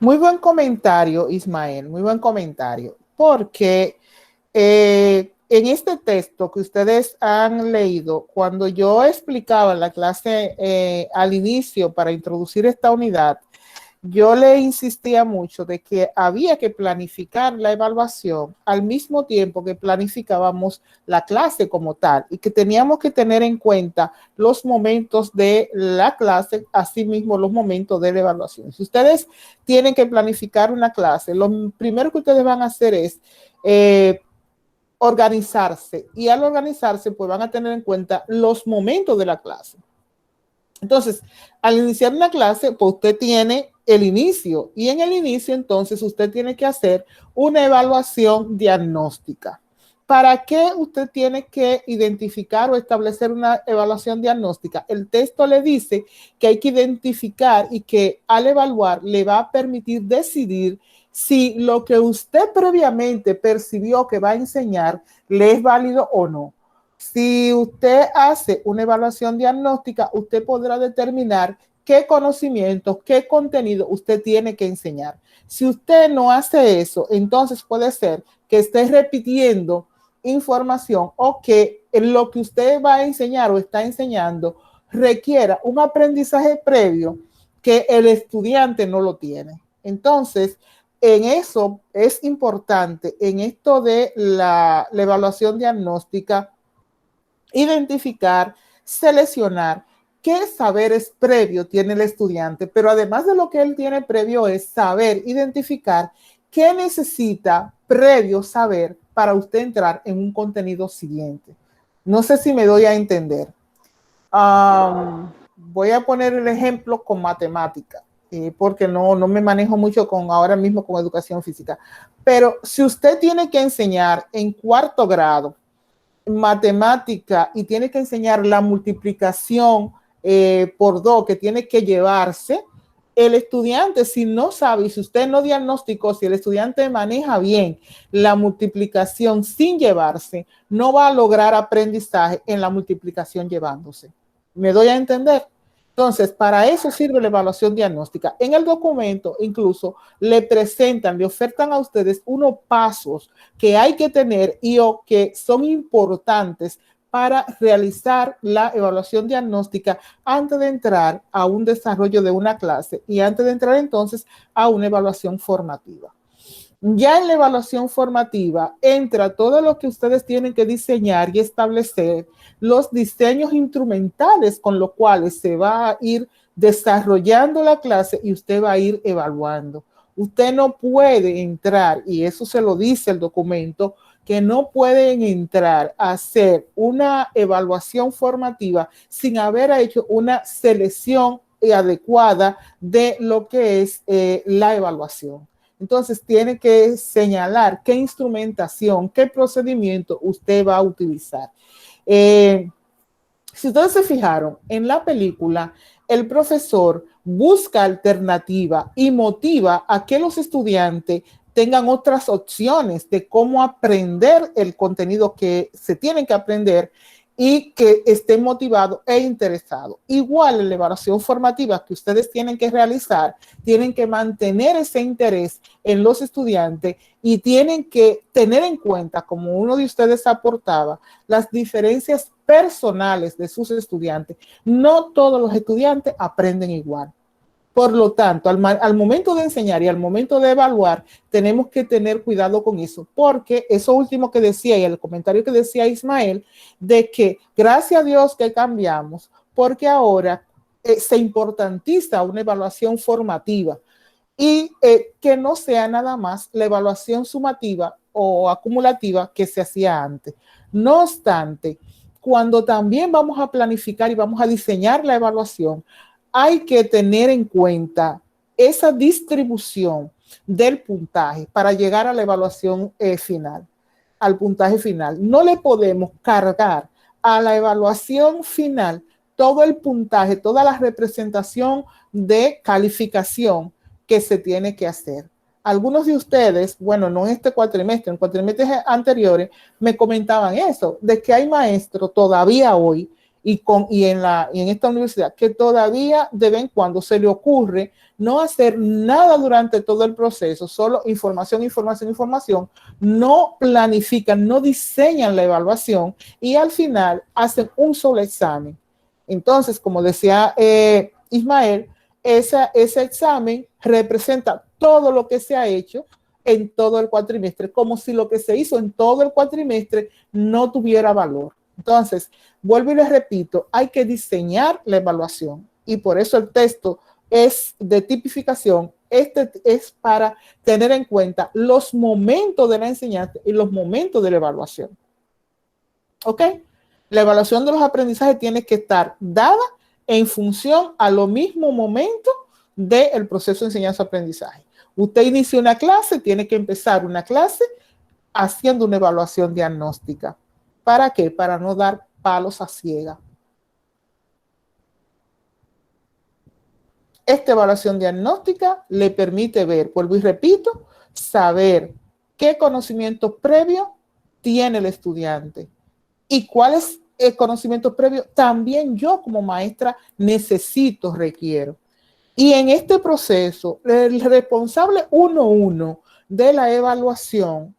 Muy buen comentario, Ismael, muy buen comentario, porque en este texto que ustedes han leído, cuando yo explicaba en la clase al inicio para introducir esta unidad, yo le insistía mucho de que había que planificar la evaluación al mismo tiempo que planificábamos la clase como tal, y que teníamos que tener en cuenta los momentos de la clase, así mismo los momentos de la evaluación. Si ustedes tienen que planificar una clase, lo primero que ustedes van a hacer es organizarse, y al organizarse pues van a tener en cuenta los momentos de la clase. Entonces, al iniciar una clase, pues usted tiene el inicio, y en el inicio entonces usted tiene que hacer una evaluación diagnóstica. ¿Para qué usted tiene que identificar o establecer una evaluación diagnóstica? El texto le dice que hay que identificar, y que al evaluar le va a permitir decidir si lo que usted previamente percibió que va a enseñar le es válido o no. Si usted hace una evaluación diagnóstica, usted podrá determinar qué conocimientos, qué contenido usted tiene que enseñar. Si usted no hace eso, entonces puede ser que esté repitiendo información, o que lo que usted va a enseñar o está enseñando requiera un aprendizaje previo que el estudiante no lo tiene. Entonces, en eso es importante, en esto de la evaluación diagnóstica, identificar, seleccionar qué saberes previo tiene el estudiante, pero además de lo que él tiene previo es saber identificar qué necesita previo saber para usted entrar en un contenido siguiente. No sé si me doy a entender. Voy a poner el ejemplo con matemática, porque no me manejo mucho ahora mismo con educación física. Pero si usted tiene que enseñar en 4º grado matemática y tiene que enseñar la multiplicación por 2 que tiene que llevarse, el estudiante, si no sabe, y si usted no diagnosticó, si el estudiante maneja bien la multiplicación sin llevarse, no va a lograr aprendizaje en la multiplicación llevándose. ¿Me doy a entender? Entonces, para eso sirve la evaluación diagnóstica. En el documento, incluso, le ofertan a ustedes unos pasos que hay que tener y o que son importantes para realizar la evaluación diagnóstica antes de entrar a un desarrollo de una clase y antes de entrar entonces a una evaluación formativa. Ya en la evaluación formativa entra todo lo que ustedes tienen que diseñar y establecer los diseños instrumentales con los cuales se va a ir desarrollando la clase y usted va a ir evaluando. Usted no puede entrar, y eso se lo dice el documento, que no pueden entrar a hacer una evaluación formativa sin haber hecho una selección adecuada de lo que es la evaluación. Entonces, tiene que señalar qué instrumentación, qué procedimiento usted va a utilizar. Si ustedes se fijaron, en la película, el profesor busca alternativa y motiva a que los estudiantes tengan otras opciones de cómo aprender el contenido que se tienen que aprender y que estén motivados e interesados. Igual en la evaluación formativa que ustedes tienen que realizar, tienen que mantener ese interés en los estudiantes y tienen que tener en cuenta, como uno de ustedes aportaba, las diferencias personales de sus estudiantes. No todos los estudiantes aprenden igual. Por lo tanto, al momento de enseñar y al momento de evaluar, tenemos que tener cuidado con eso, porque eso último que decía y el comentario que decía Ismael, de que gracias a Dios que cambiamos, porque ahora se importantiza una evaluación formativa y que no sea nada más la evaluación sumativa o acumulativa que se hacía antes. No obstante, cuando también vamos a planificar y vamos a diseñar la evaluación, hay que tener en cuenta esa distribución del puntaje para llegar a la evaluación final, al puntaje final. No le podemos cargar a la evaluación final todo el puntaje, toda la representación de calificación que se tiene que hacer. Algunos de ustedes, bueno, no en este cuatrimestre, en cuatrimestres anteriores, me comentaban eso, de que hay maestros todavía hoy y en esta universidad que todavía de vez en cuando se le ocurre no hacer nada durante todo el proceso, solo información, no planifican, no diseñan la evaluación y al final hacen un solo examen. Entonces, como decía Ismael, ese examen representa todo lo que se ha hecho en todo el cuatrimestre, como si lo que se hizo en todo el cuatrimestre no tuviera valor. Entonces, vuelvo y les repito, hay que diseñar la evaluación y por eso el texto es de tipificación. Este es para tener en cuenta los momentos de la enseñanza y los momentos de la evaluación. ¿Ok? La evaluación de los aprendizajes tiene que estar dada en función a lo mismo momento del proceso de enseñanza-aprendizaje. Usted inicia una clase, tiene que empezar una clase haciendo una evaluación diagnóstica. ¿Para qué? Para no dar palos a ciega. Esta evaluación diagnóstica le permite ver, vuelvo y repito, saber qué conocimientos previos tiene el estudiante y cuáles conocimientos previos también yo como maestra necesito, requiero. Y en este proceso, el responsable 1-1 de la evaluación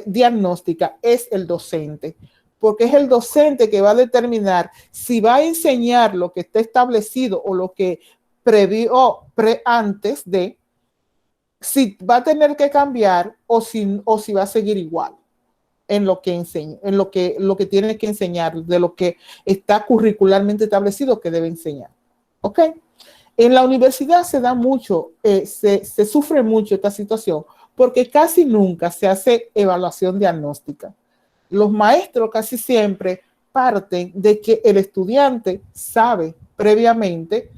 diagnóstica es el docente, porque es el docente que va a determinar si va a enseñar lo que está establecido o lo que previó antes de, si va a tener que cambiar o si va a seguir igual. en lo que enseña, en lo que tiene que enseñar, de lo que está curricularmente establecido que debe enseñar. ¿Ok? En la universidad se da mucho, se sufre mucho esta situación porque casi nunca se hace evaluación diagnóstica. Los maestros casi siempre parten de que el estudiante sabe previamente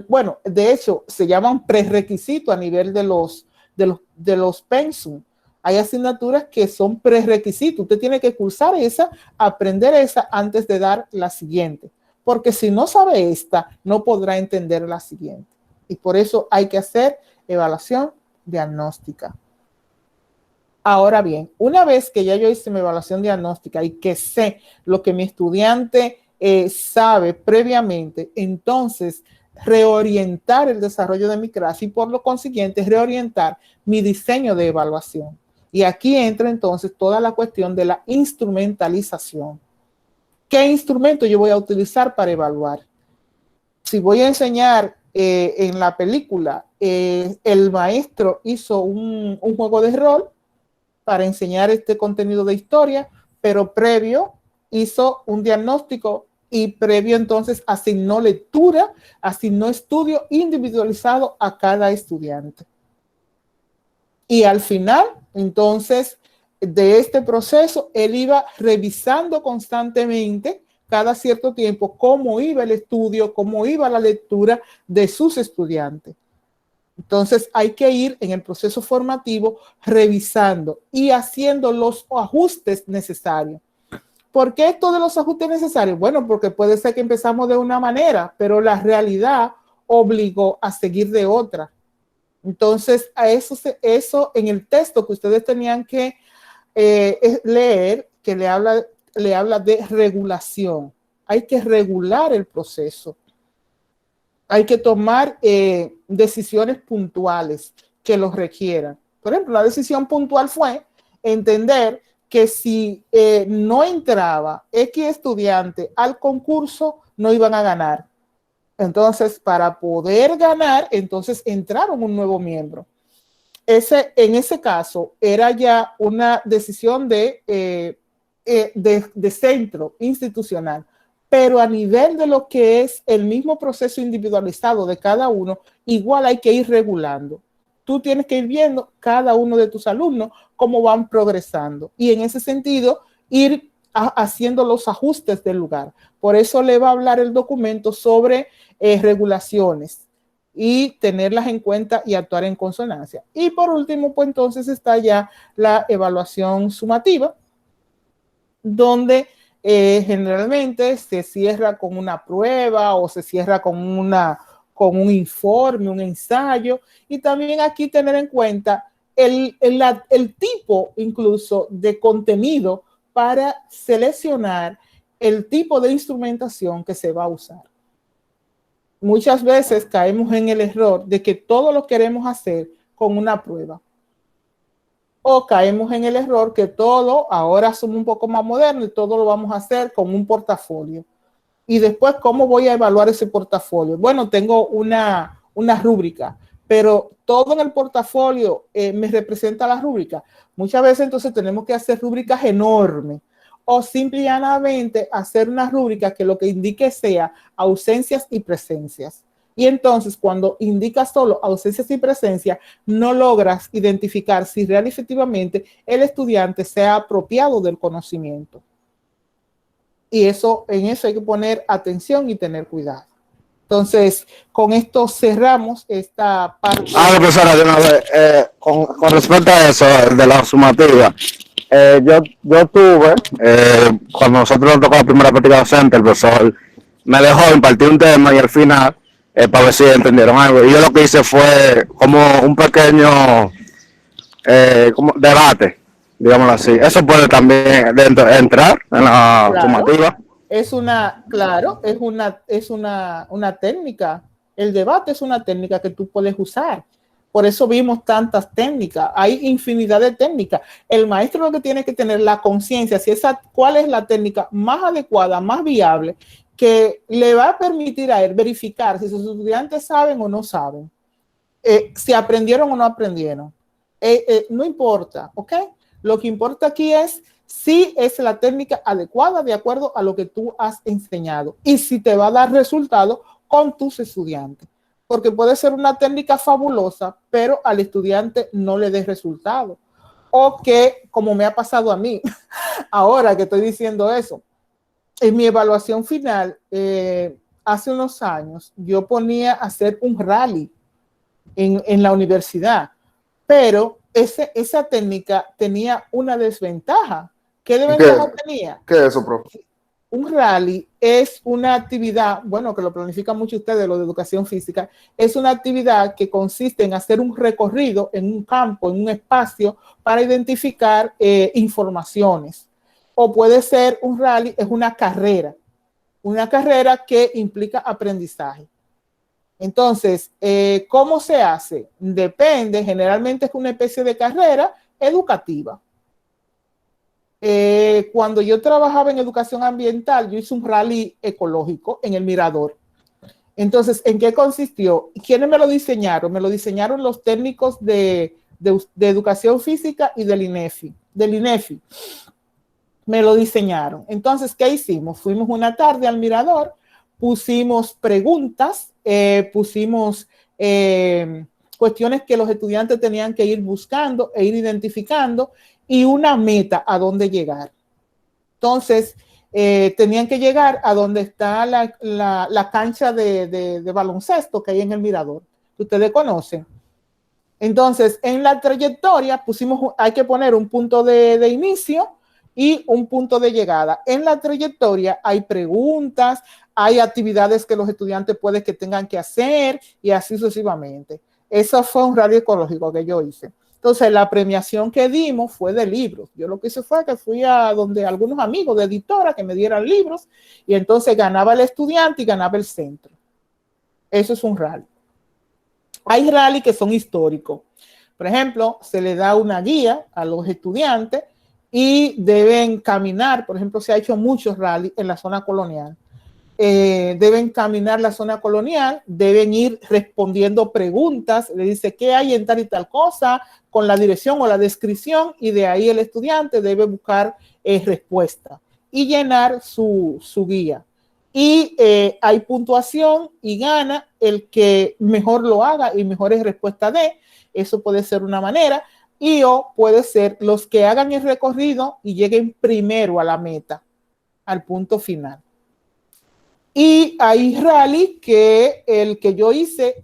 bueno, de hecho, se llaman prerequisitos a nivel de los pensum. Hay asignaturas que son prerequisitos. Usted tiene que cursar esa, aprender esa antes de dar la siguiente. Porque si no sabe esta, no podrá entender la siguiente. Y por eso hay que hacer evaluación diagnóstica. Ahora bien, una vez que ya yo hice mi evaluación diagnóstica y que sé lo que mi estudiante sabe previamente, entonces reorientar el desarrollo de mi clase y por lo consiguiente reorientar mi diseño de evaluación. Y aquí entra entonces toda la cuestión de la instrumentalización. ¿Qué instrumento yo voy a utilizar para evaluar? Si voy a enseñar en la película, el maestro hizo un juego de rol para enseñar este contenido de historia, pero previo hizo un diagnóstico y previo entonces asignó lectura, asignó estudio individualizado a cada estudiante. Y al final, entonces, de este proceso, él iba revisando constantemente cada cierto tiempo cómo iba el estudio, cómo iba la lectura de sus estudiantes. Entonces hay que ir en el proceso formativo revisando y haciendo los ajustes necesarios. ¿Por qué esto de los ajustes necesarios? Bueno, porque puede ser que empezamos de una manera, pero la realidad obligó a seguir de otra. Entonces, a eso en el texto que ustedes tenían que leer, que le habla de regulación. Hay que regular el proceso. Hay que tomar decisiones puntuales que los requieran. Por ejemplo, la decisión puntual fue entender que si no entraba X estudiante al concurso, no iban a ganar. Entonces, para poder ganar, entonces entraron un nuevo miembro. En ese caso, era ya una decisión de centro institucional. Pero a nivel de lo que es el mismo proceso individualizado de cada uno, igual hay que ir regulando. Tú tienes que ir viendo cada uno de tus alumnos cómo van progresando y en ese sentido ir haciendo los ajustes del lugar. Por eso le va a hablar el documento sobre regulaciones y tenerlas en cuenta y actuar en consonancia. Y por último, pues entonces está ya la evaluación sumativa, donde generalmente se cierra con una prueba o se cierra con un informe, un ensayo, y también aquí tener en cuenta el tipo incluso de contenido para seleccionar el tipo de instrumentación que se va a usar. Muchas veces caemos en el error de que todo lo queremos hacer con una prueba. O caemos en el error que todo, ahora somos un poco más modernos y todo lo vamos a hacer con un portafolio. Y después, ¿cómo voy a evaluar ese portafolio? Bueno, tengo una rúbrica, pero todo en el portafolio me representa la rúbrica. Muchas veces entonces tenemos que hacer rúbricas enormes o simplemente hacer una rúbrica que lo que indique sea ausencias y presencias. Y entonces cuando indicas solo ausencias y presencia, no logras identificar si real y efectivamente el estudiante se ha apropiado del conocimiento. Y en eso hay que poner atención y tener cuidado. Entonces, con esto cerramos esta parte. Profesora, de una vez, con respecto a eso, de la sumativa, yo tuve, cuando nosotros nos tocó la primera práctica docente, el profesor me dejó impartir un tema y al final, para ver si entendieron algo. Y yo lo que hice fue como un pequeño como debate, digámoslo así. Eso puede también entrar en la sumativa. Es una técnica. El debate es una técnica que tú puedes usar. Por eso vimos tantas técnicas. Hay infinidad de técnicas. El maestro lo que tiene que tener la conciencia, cuál es la técnica más adecuada, más viable, que le va a permitir a él verificar si sus estudiantes saben o no saben, si aprendieron o no aprendieron. No importa, ¿ok? Lo que importa aquí es si es la técnica adecuada de acuerdo a lo que tú has enseñado y si te va a dar resultado con tus estudiantes. Porque puede ser una técnica fabulosa, pero al estudiante no le dé resultado. O que, como me ha pasado a mí, ahora que estoy diciendo eso, en mi evaluación final, hace unos años, yo ponía a hacer un rally en la universidad, pero esa técnica tenía una desventaja. ¿Qué desventaja tenía? ¿Qué es eso, profe? Un rally es una actividad, bueno, que lo planifican mucho ustedes, lo de educación física, es una actividad que consiste en hacer un recorrido en un campo, en un espacio, para identificar informaciones. O puede ser un rally, es una carrera que implica aprendizaje. Entonces, ¿cómo se hace? Depende, generalmente es una especie de carrera educativa. Cuando yo trabajaba en educación ambiental, yo hice un rally ecológico en el Mirador. Entonces, ¿en qué consistió? ¿Quiénes me lo diseñaron? Me lo diseñaron los técnicos de educación física y del INEFI. Me lo diseñaron. Entonces, ¿qué hicimos? Fuimos una tarde al Mirador, pusimos preguntas, pusimos cuestiones que los estudiantes tenían que ir buscando e ir identificando y una meta a dónde llegar. Entonces, tenían que llegar a donde está la cancha de baloncesto que hay en el Mirador, que ustedes conocen. Entonces, en la trayectoria hay que poner un punto de inicio y un punto de llegada. En la trayectoria hay preguntas, hay actividades que los estudiantes pueden que tengan que hacer y así sucesivamente. Eso fue un rally ecológico que yo hice. Entonces, la premiación que dimos fue de libros. Yo lo que hice fue que fui a donde algunos amigos de editora que me dieran libros y entonces ganaba el estudiante y ganaba el centro. Eso es un rally. Hay rally que son históricos. Por ejemplo, se le da una guía a los estudiantes y deben caminar. Por ejemplo, se ha hecho muchos rally en la zona colonial. Deben caminar la zona colonial, deben ir respondiendo preguntas, le dice qué hay en tal y tal cosa, con la dirección o la descripción, y de ahí el estudiante debe buscar respuesta y llenar su guía. Y hay puntuación y gana el que mejor lo haga y mejores respuestas dé. Eso puede ser una manera. Y o puede ser los que hagan el recorrido y lleguen primero a la meta, al punto final. Y hay rally que el que yo hice,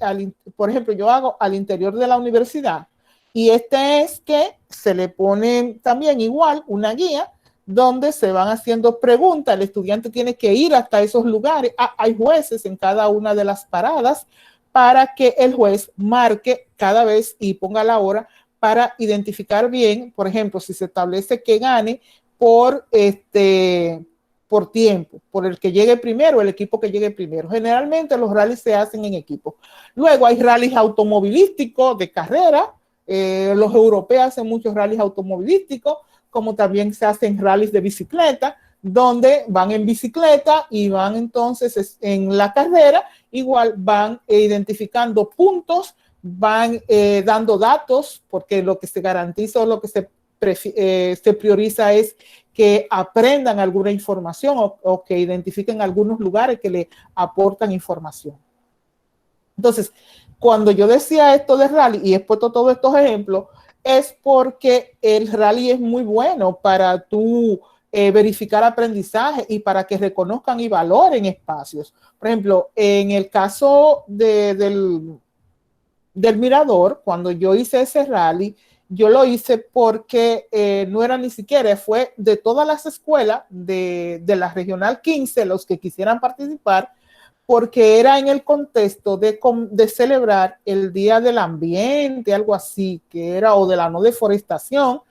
por ejemplo, yo hago al interior de la universidad, y este es que se le pone también igual una guía donde se van haciendo preguntas. El estudiante tiene que ir hasta esos lugares. Hay jueces en cada una de las paradas para que el juez marque cada vez y ponga la hora para identificar bien, por ejemplo, si se establece que gane por tiempo, por el que llegue primero, el equipo que llegue primero. Generalmente los rallies se hacen en equipo. Luego hay rallies automovilísticos de carrera. Los europeos hacen muchos rallies automovilísticos, como también se hacen rallies de bicicleta, donde van en bicicleta y van entonces en la carrera, igual van identificando puntos, van dando datos, porque lo que se garantiza o lo que se prioriza es que aprendan alguna información o que identifiquen algunos lugares que le aportan información. Entonces, cuando yo decía esto de rally y he puesto todos estos ejemplos, es porque el rally es muy bueno para tú verificar aprendizaje y para que reconozcan y valoren espacios. Por ejemplo, en el caso del Mirador, cuando yo hice ese rally, yo lo hice porque no era ni siquiera, fue de todas las escuelas de la Regional 15, los que quisieran participar, porque era en el contexto de celebrar el Día del Ambiente, algo así, que era, o de la no deforestación,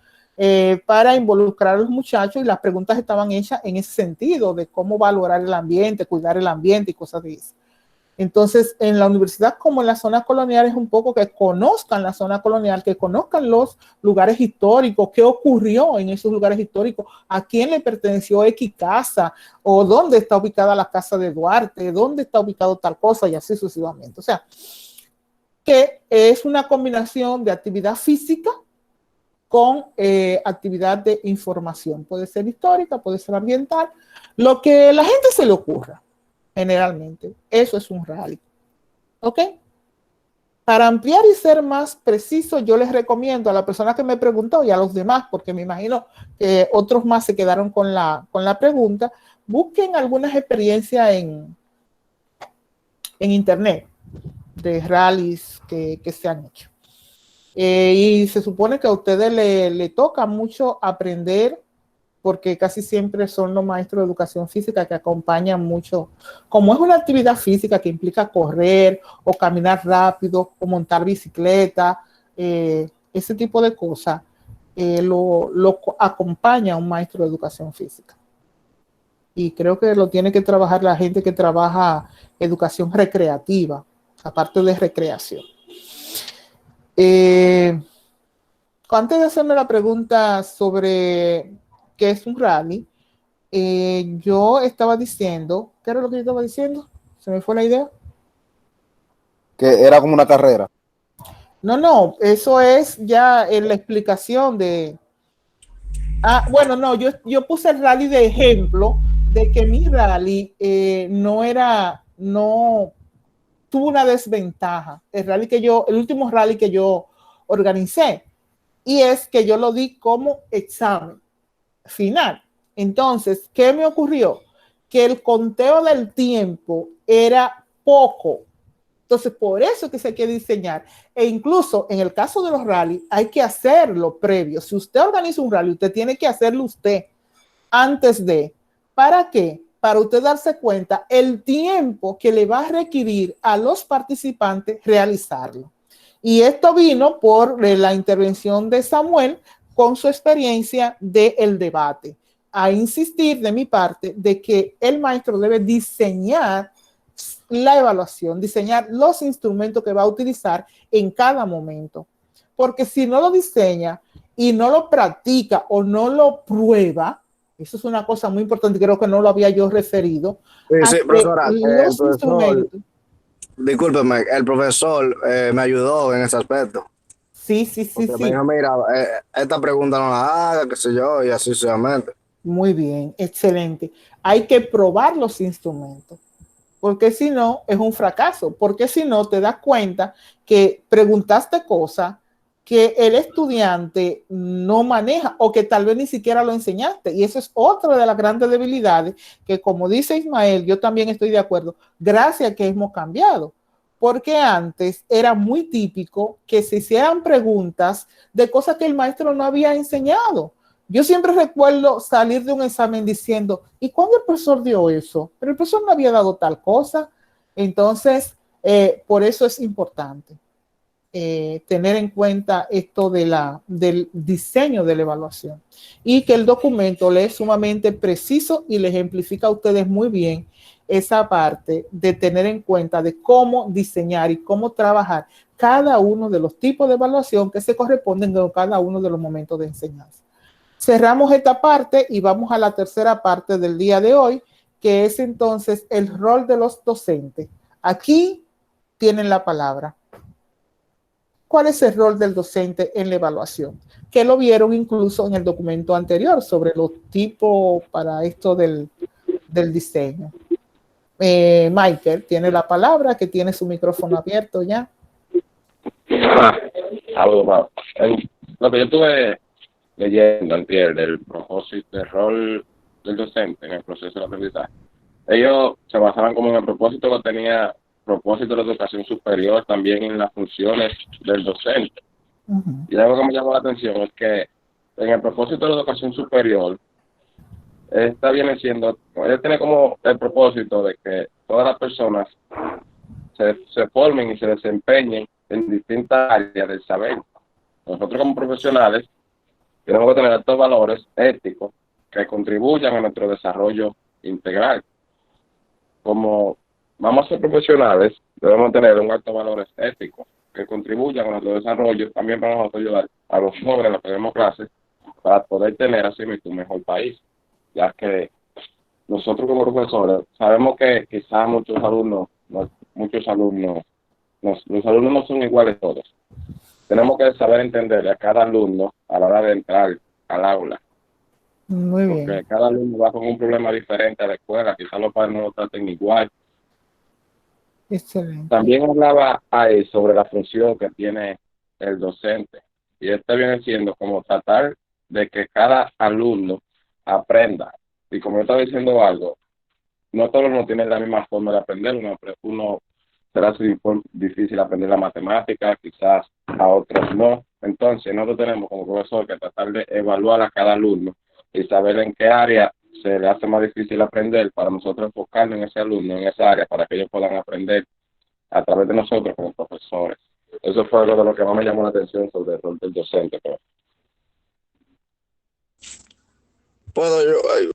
para involucrar a los muchachos, y las preguntas estaban hechas en ese sentido, de cómo valorar el ambiente, cuidar el ambiente y cosas de eso. Entonces, en la universidad, como en la zona colonial, es un poco que conozcan la zona colonial, que conozcan los lugares históricos, qué ocurrió en esos lugares históricos, a quién le perteneció X casa, o dónde está ubicada la casa de Duarte, dónde está ubicado tal cosa, y así sucesivamente. O sea, que es una combinación de actividad física con actividad de información. Puede ser histórica, puede ser ambiental, lo que la gente se le ocurra, generalmente. Eso es un rally. ¿Ok? Para ampliar y ser más preciso, yo les recomiendo a la persona que me preguntó y a los demás, porque me imagino que otros más se quedaron con la pregunta, busquen algunas experiencias en internet de rallies que se han hecho. Y se supone que a ustedes le toca mucho aprender, porque casi siempre son los maestros de educación física que acompañan mucho. Como es una actividad física que implica correr o caminar rápido o montar bicicleta, ese tipo de cosas, lo acompaña un maestro de educación física. Y creo que lo tiene que trabajar la gente que trabaja educación recreativa, aparte de recreación. Antes de hacerme la pregunta sobre qué es un rally, yo estaba diciendo, ¿qué era lo que yo estaba diciendo? ¿Se me fue la idea? Que era como una carrera. No, eso es ya en la explicación de... bueno, no, yo puse el rally de ejemplo de que mi rally no tuvo una desventaja. El último rally que yo organicé, y es que yo lo di como examen final. Entonces, ¿qué me ocurrió? Que el conteo del tiempo era poco. Entonces, por eso que se hay que diseñar. E incluso en el caso de los rallies, hay que hacerlo previo. Si usted organiza un rally, usted tiene que hacerlo usted antes de. ¿Para qué? Para usted darse cuenta el tiempo que le va a requerir a los participantes realizarlo. Y esto vino por la intervención de Samuel con su experiencia del debate. A insistir de mi parte de que el maestro debe diseñar la evaluación, diseñar los instrumentos que va a utilizar en cada momento. Porque si no lo diseña y no lo practica o no lo prueba, eso es una cosa muy importante, creo que no lo había yo referido. Sí, profesora, los instrumentos. Discúlpeme, el profesor me ayudó en ese aspecto. Sí. Me dijo, mira, esta pregunta no la haga, qué sé yo, y así sucesivamente. Muy bien, excelente. Hay que probar los instrumentos, porque si no, es un fracaso, porque si no, te das cuenta que preguntaste cosas que el estudiante no maneja o que tal vez ni siquiera lo enseñaste. Y eso es otra de las grandes debilidades que, como dice Ismael, yo también estoy de acuerdo, gracias a que hemos cambiado. Porque antes era muy típico que se hicieran preguntas de cosas que el maestro no había enseñado. Yo siempre recuerdo salir de un examen diciendo, ¿y cuándo el profesor dio eso? Pero el profesor no había dado tal cosa. Entonces, por eso es importante tener en cuenta esto del diseño de la evaluación y que el documento le es sumamente preciso y le ejemplifica a ustedes muy bien esa parte de tener en cuenta de cómo diseñar y cómo trabajar cada uno de los tipos de evaluación que se corresponden con cada uno de los momentos de enseñanza. Cerramos esta parte y vamos a la tercera parte del día de hoy, que es entonces el rol de los docentes. Aquí tienen la palabra. ¿Cuál es el rol del docente en la evaluación? Que lo vieron incluso en el documento anterior sobre los tipos para esto del diseño. Michael tiene la palabra, que tiene su micrófono abierto ya. Saludos, lo que yo estuve leyendo antier del propósito, del rol del docente en el proceso de aprendizaje, ellos se basaban como en el propósito que tenía propósito de la educación superior, también en las funciones del docente. Y algo que me llamó la atención es que en el propósito de la educación superior, esta viene siendo, ella tiene como el propósito de que todas las personas se formen y se desempeñen en distintas áreas del saber. Nosotros como profesionales tenemos que tener estos valores éticos que contribuyan a nuestro desarrollo integral. Como vamos a ser profesionales, debemos tener un alto valores éticos que contribuyan a nuestro desarrollo, también para nosotros ayudar a los jóvenes a los que demos clases para poder tener así un mejor país, ya que nosotros como profesores sabemos que quizás los alumnos no son iguales todos, tenemos que saber entender a cada alumno a la hora de entrar al aula, Muy porque bien. cada alumno va con un problema diferente a la escuela, quizás los padres no lo traten igual. Excelente. También hablaba ahí sobre la función que tiene el docente, y este viene siendo como tratar de que cada alumno aprenda. Y como yo estaba diciendo algo, no todos no tienen la misma forma de aprender. Uno será difícil aprender la matemática, quizás a otros no. Entonces, nosotros tenemos como profesor que tratar de evaluar a cada alumno y saber en qué área se le hace más difícil aprender para nosotros enfocarnos en ese alumno, en esa área, para que ellos puedan aprender a través de nosotros como profesores. Eso fue algo de lo que más me llamó la atención sobre el rol del docente. Pero Puedo yo. Ay,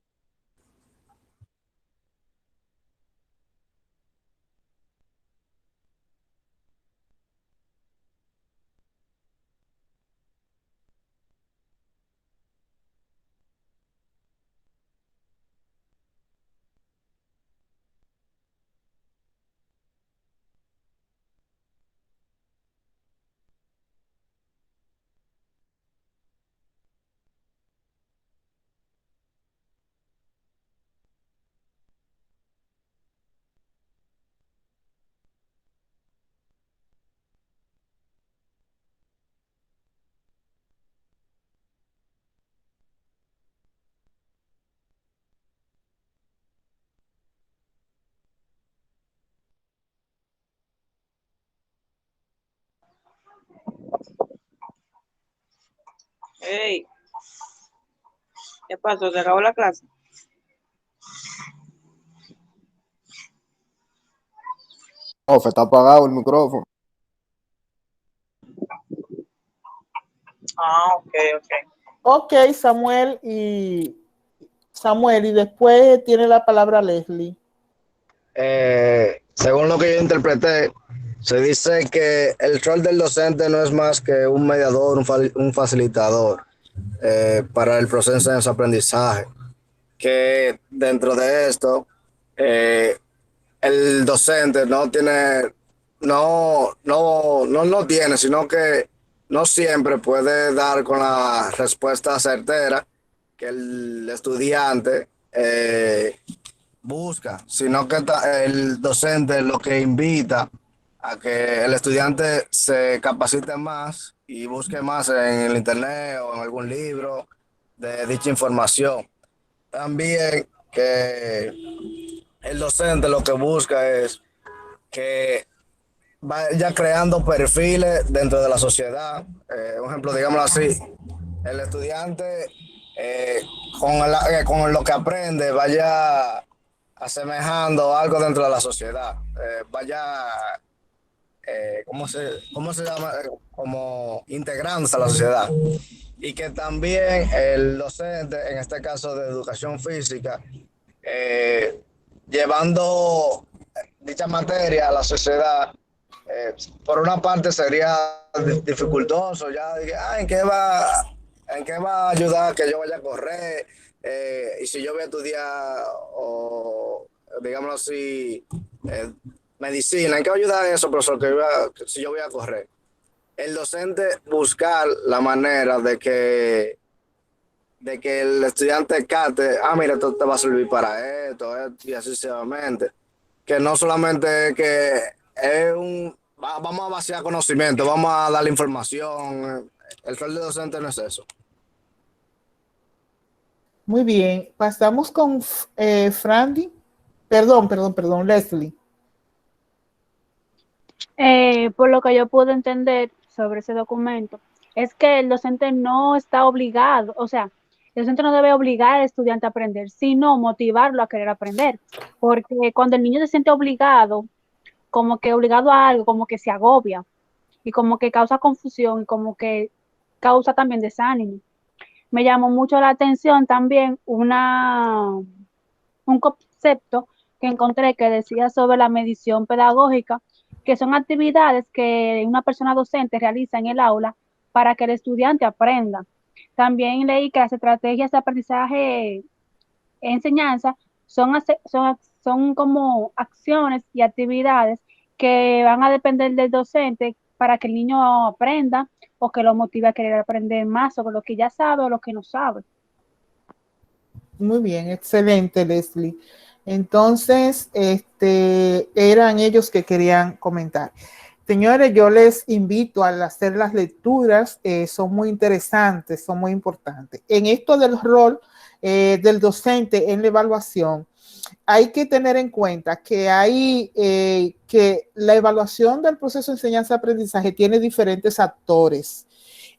Hey, ¿qué pasó? ¿Se acabó la clase? Profe, está apagado el micrófono. Ah, ok, ok. Ok, Samuel, y después tiene la palabra Leslie. Según lo que yo interpreté, se dice que el rol del docente no es más que un mediador, un facilitador para el proceso de ese aprendizaje. Que dentro de esto, eh, el docente no tiene, sino que no siempre puede dar con la respuesta certera que el estudiante busca, sino que el docente lo que invita a que el estudiante se capacite más y busque más en el internet o en algún libro de dicha información. También que el docente lo que busca es que vaya creando perfiles dentro de la sociedad. Un ejemplo, digámoslo así, el estudiante con lo que aprende vaya asemejando algo dentro de la sociedad, vaya, ¿cómo se llama? Como integrándose a la sociedad. Y que también el docente, en este caso de educación física, llevando dicha materia a la sociedad, por una parte sería dificultoso, ya dije, ¿en qué va a ayudar que yo vaya a correr? Y si yo voy a estudiar, o digámoslo así, medicina, ¿en qué va a ayudar eso, profesor, si yo voy a correr? El docente buscar la manera de que el estudiante cate, mira, esto te va a servir para esto, y así sucesivamente. Que no solamente que es vamos a vaciar conocimiento, vamos a darle información. El rol de docente no es eso. Muy bien, pasamos con Frandy. Perdón, Leslie. Por lo que yo pude entender sobre ese documento, es que el docente no está obligado, o sea, el docente no debe obligar al estudiante a aprender, sino motivarlo a querer aprender, porque cuando el niño se siente obligado, como que obligado a algo, como que se agobia y como que causa confusión y como que causa también desánimo. Me llamó mucho la atención también un concepto que encontré que decía sobre la medición pedagógica, que son actividades que una persona docente realiza en el aula para que el estudiante aprenda. También leí que las estrategias de aprendizaje e enseñanza son como acciones y actividades que van a depender del docente para que el niño aprenda o que lo motive a querer aprender más sobre lo que ya sabe o lo que no sabe. Muy bien, excelente, Leslie. Entonces, eran ellos que querían comentar. Señores, yo les invito a hacer las lecturas, son muy interesantes, son muy importantes. En esto del rol del docente en la evaluación, hay que tener en cuenta que que la evaluación del proceso de enseñanza-aprendizaje tiene diferentes actores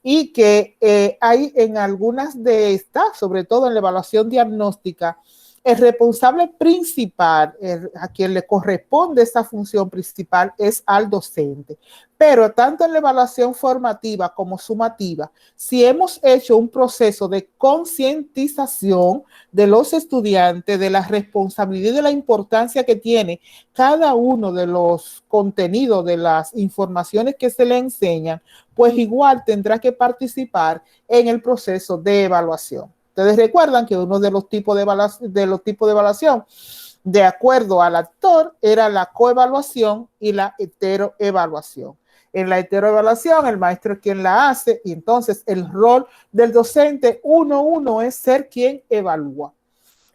y que hay en algunas de estas, sobre todo en la evaluación diagnóstica, el responsable principal, a quien le corresponde esta función principal, es al docente. Pero tanto en la evaluación formativa como sumativa, si hemos hecho un proceso de concientización de los estudiantes de la responsabilidad y de la importancia que tiene cada uno de los contenidos, de las informaciones que se le enseñan, pues igual tendrá que participar en el proceso de evaluación. Ustedes recuerdan que uno de los tipos de evaluación, de acuerdo al actor, era la coevaluación y la heteroevaluación. En la heteroevaluación, el maestro es quien la hace y entonces el rol del docente 1-1 es ser quien evalúa.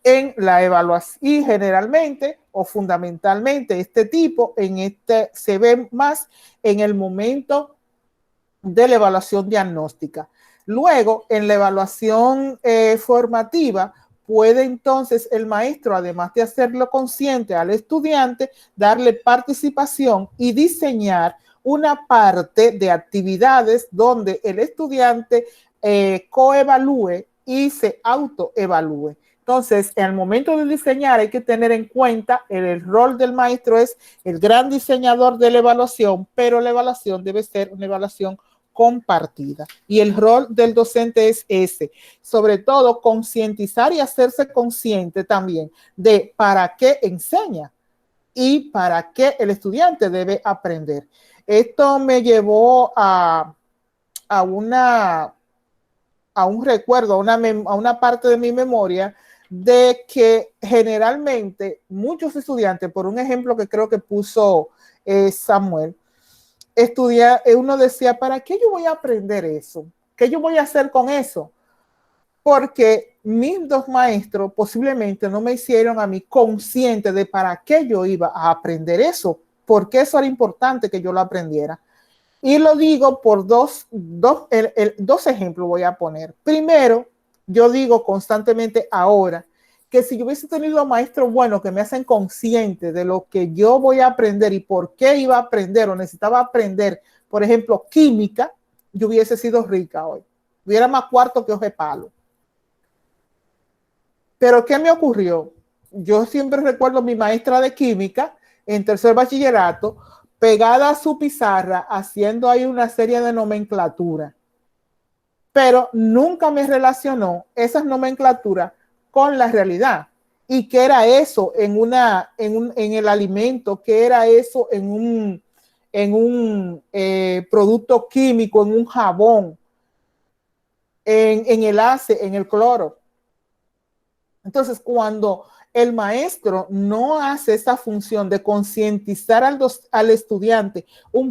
En la evaluación y generalmente o fundamentalmente se ve más en el momento de la evaluación diagnóstica. Luego, en la evaluación formativa, puede entonces el maestro, además de hacerlo consciente al estudiante, darle participación y diseñar una parte de actividades donde el estudiante coevalúe y se autoevalúe. Entonces, en el momento de diseñar hay que tener en cuenta el rol del maestro es el gran diseñador de la evaluación, pero la evaluación debe ser una evaluación compartida. Y el rol del docente es ese, sobre todo concientizar y hacerse consciente también de para qué enseña y para qué el estudiante debe aprender. Esto me llevó a un recuerdo, a una parte de mi memoria de que generalmente muchos estudiantes, por un ejemplo que creo que puso Samuel, uno decía, ¿para qué yo voy a aprender eso? ¿Qué yo voy a hacer con eso? Porque mis dos maestros posiblemente no me hicieron a mí consciente de para qué yo iba a aprender eso, porque eso era importante que yo lo aprendiera. Y lo digo por dos ejemplos voy a poner. Primero, yo digo constantemente ahora que si yo hubiese tenido maestros buenos que me hacen consciente de lo que yo voy a aprender y por qué iba a aprender o necesitaba aprender, por ejemplo, química, yo hubiese sido rica hoy. Hubiera más cuarto que hoja de palo. Pero ¿qué me ocurrió? Yo siempre recuerdo a mi maestra de química en tercer bachillerato, pegada a su pizarra, haciendo ahí una serie de nomenclatura. Pero nunca me relacionó esas nomenclaturas con la realidad. ¿Y qué era eso en el alimento? ¿Qué era eso en un producto químico, en un jabón, en el ace, en el cloro? Entonces, cuando el maestro no hace esa función de concientizar al estudiante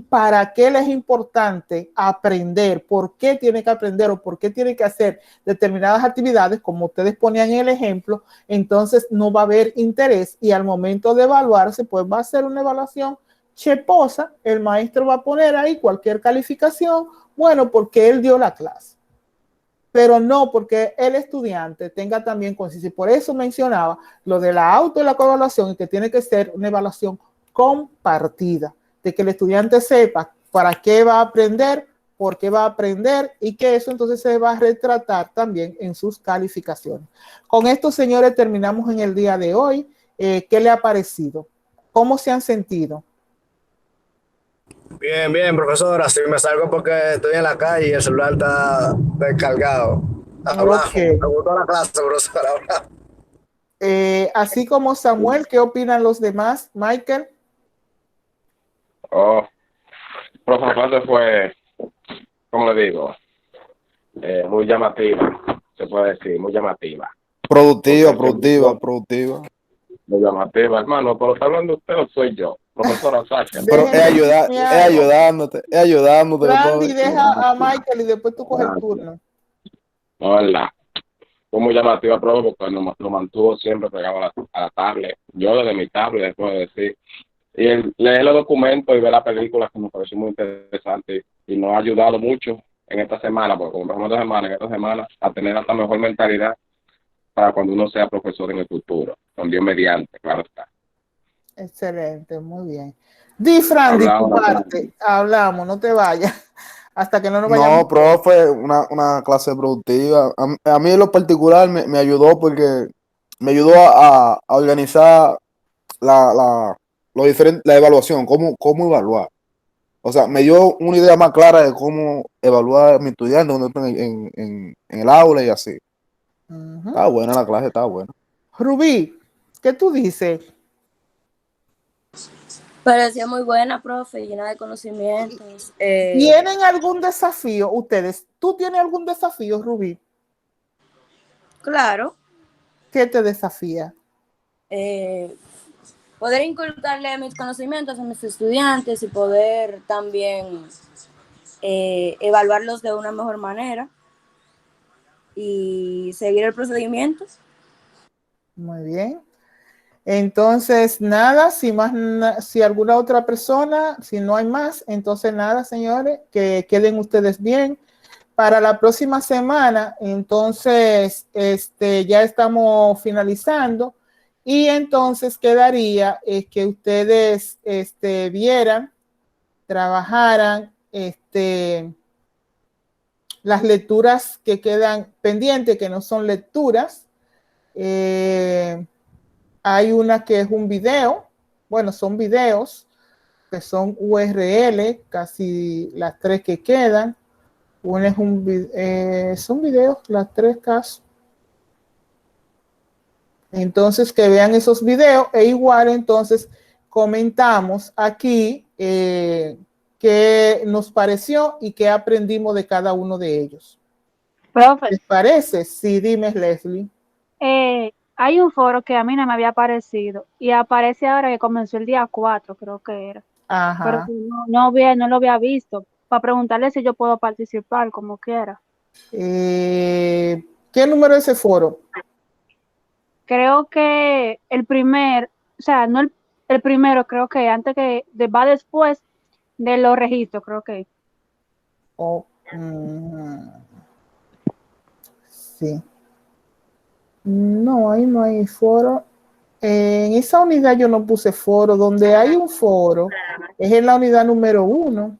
para qué le es importante aprender, por qué tiene que aprender o por qué tiene que hacer determinadas actividades, como ustedes ponían en el ejemplo, entonces no va a haber interés y al momento de evaluarse, pues va a ser una evaluación cheposa. El maestro va a poner ahí cualquier calificación, bueno, porque él dio la clase, pero no porque el estudiante tenga también conciencia. Por eso mencionaba lo de la auto y la coevaluación, y que tiene que ser una evaluación compartida, de que el estudiante sepa para qué va a aprender, por qué va a aprender, y que eso entonces se va a retratar también en sus calificaciones. Con esto, señores, terminamos en el día de hoy. ¿Qué le ha parecido? ¿Cómo se han sentido? Bien, bien, profesora. Si me salgo porque estoy en la calle y el celular está descargado. Hablamos. Okay. Me gustó la clase, profesora. Así como Samuel, ¿qué opinan los demás? Michael. Profesor, fue, ¿cómo le digo? Muy llamativa, se puede decir, muy llamativa. Productiva. muy llamativa, hermano, pero ¿está hablando usted o soy yo? Profesora Sacha. Pero es ayudándote, Randy, todo. deja a Michael y después tú coges el turno. No, verdad. Fue muy llamativa, pero porque lo mantuvo siempre pegado a la tablet. Yo desde mi tablet, después de decir. Y leer los documentos y ver la película, que me pareció muy interesante y nos ha ayudado mucho en esta semana, porque como en esta semana, a tener hasta mejor mentalidad para cuando uno sea profesor en el futuro, con Dios mediante, claro está. Excelente, muy bien. Di, Fran, de tu parte, hablamos, no te vayas, hasta que no nos vayamos. No, profe, una clase productiva. A mí en lo particular me ayudó porque me ayudó a organizar la evaluación, cómo evaluar. O sea, me dio una idea más clara de cómo evaluar a mi estudiante cuando están en el aula y así. Está buena la clase, está buena. Rubí, ¿qué tú dices? Parecía muy buena, profe, llena de conocimientos. ¿Tienen algún desafío ustedes? ¿Tú tienes algún desafío, Rubí? Claro. ¿Qué te desafía? Poder inculcarle mis conocimientos a mis estudiantes y poder también evaluarlos de una mejor manera y seguir el procedimiento. Muy bien. Entonces, nada, si alguna otra persona, si no hay más, entonces nada, señores, que queden ustedes bien. Para la próxima semana, entonces, ya estamos finalizando y entonces quedaría que ustedes vieran, trabajaran las lecturas que quedan pendientes, que no son lecturas. Hay una que es un video, bueno, son videos que son URL, casi las tres que quedan. Una es son videos, las tres casos. Entonces, que vean esos videos e igual, entonces, comentamos aquí qué nos pareció y qué aprendimos de cada uno de ellos. Profe. ¿Les parece? Sí, dime, Leslie. Hay un foro que a mí no me había aparecido y aparece ahora que comenzó el día 4, creo que era. Ajá. Pero no lo había visto. Para preguntarle si yo puedo participar como quiera. ¿Qué número es ese foro? Creo que el primero, creo que antes va después de los registros, creo que. Sí. No, ahí no hay foro. En esa unidad yo no puse foro. Donde hay un foro es en la unidad número 1.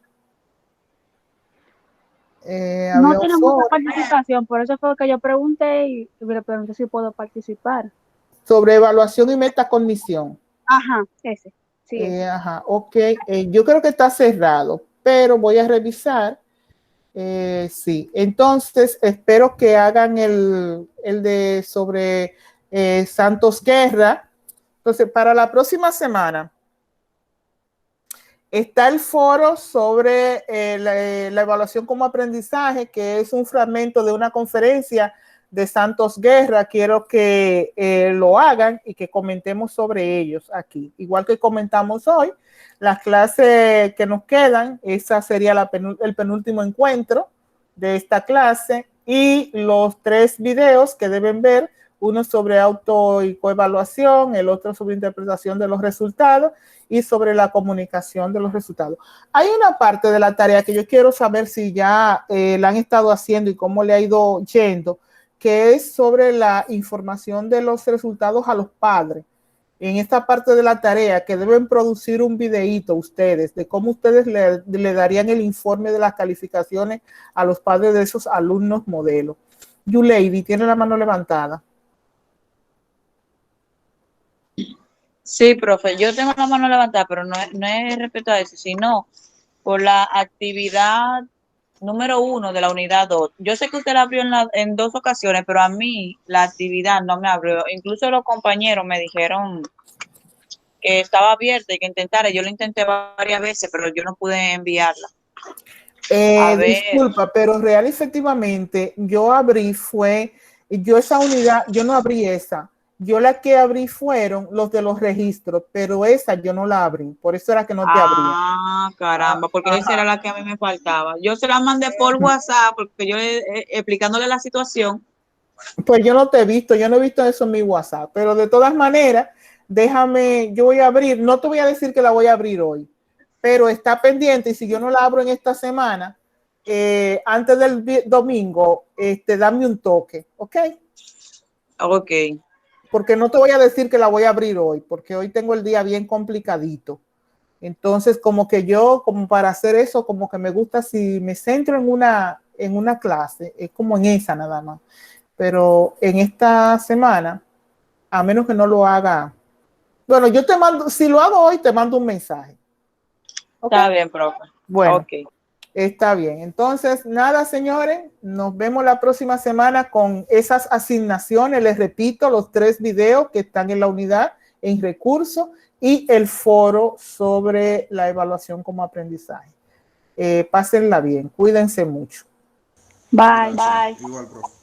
No tiene mucha participación, por eso fue que yo pregunté y le pregunté si puedo participar. Sobre evaluación y metacognición. Ajá, ese. Sí, ajá, ok. Yo creo que está cerrado, pero voy a revisar. Sí, entonces espero que hagan el de sobre Santos Guerra. Entonces, para la próxima semana está el foro sobre la evaluación como aprendizaje, que es un fragmento de una conferencia de Santos Guerra. Quiero que lo hagan y que comentemos sobre ellos aquí. Igual que comentamos hoy, las clases que nos quedan, esa sería el penúltimo encuentro de esta clase y los 3 videos que deben ver, uno sobre auto y coevaluación, el otro sobre interpretación de los resultados y sobre la comunicación de los resultados. Hay una parte de la tarea que yo quiero saber si ya la han estado haciendo y cómo le ha ido yendo, que es sobre la información de los resultados a los padres. En esta parte de la tarea que deben producir un videíto ustedes de cómo ustedes le darían el informe de las calificaciones a los padres de esos alumnos modelos. Yulady, tiene la mano levantada. Sí, profe, yo tengo la mano levantada, pero no es respecto a eso, sino por la actividad número 1 de la unidad 2. Yo sé que usted la abrió en 2 ocasiones, pero a mí la actividad no me abrió. Incluso los compañeros me dijeron que estaba abierta y que intentara. Yo lo intenté varias veces, pero yo no pude enviarla. Disculpa, pero real efectivamente yo esa unidad, yo no abrí esa. Yo la que abrí fueron los de los registros, pero esa yo no la abrí, por eso era que no te abría. Ah, caramba, porque esa era la que a mí me faltaba. Yo se la mandé por WhatsApp porque yo explicándole la situación. Pues yo no te he visto, yo no he visto eso en mi WhatsApp, pero de todas maneras, déjame, yo voy a abrir, no te voy a decir que la voy a abrir hoy, pero está pendiente y si yo no la abro en esta semana, antes del domingo, dame un toque, ¿ok? Ok. Porque no te voy a decir que la voy a abrir hoy, porque hoy tengo el día bien complicadito. Entonces, como que yo, como para hacer eso, como que me gusta si me centro en una clase, es como en esa nada más. Pero en esta semana, a menos que no lo haga, bueno, yo te mando, si lo hago hoy, te mando un mensaje. ¿Okay? Está bien, profe. Bueno, okay. Está bien. Entonces, nada, señores, nos vemos la próxima semana con esas asignaciones. Les repito, los 3 videos que están en la unidad en recursos y el foro sobre la evaluación como aprendizaje. Pásenla bien, cuídense mucho. Bye. Gracias. Igual, profe.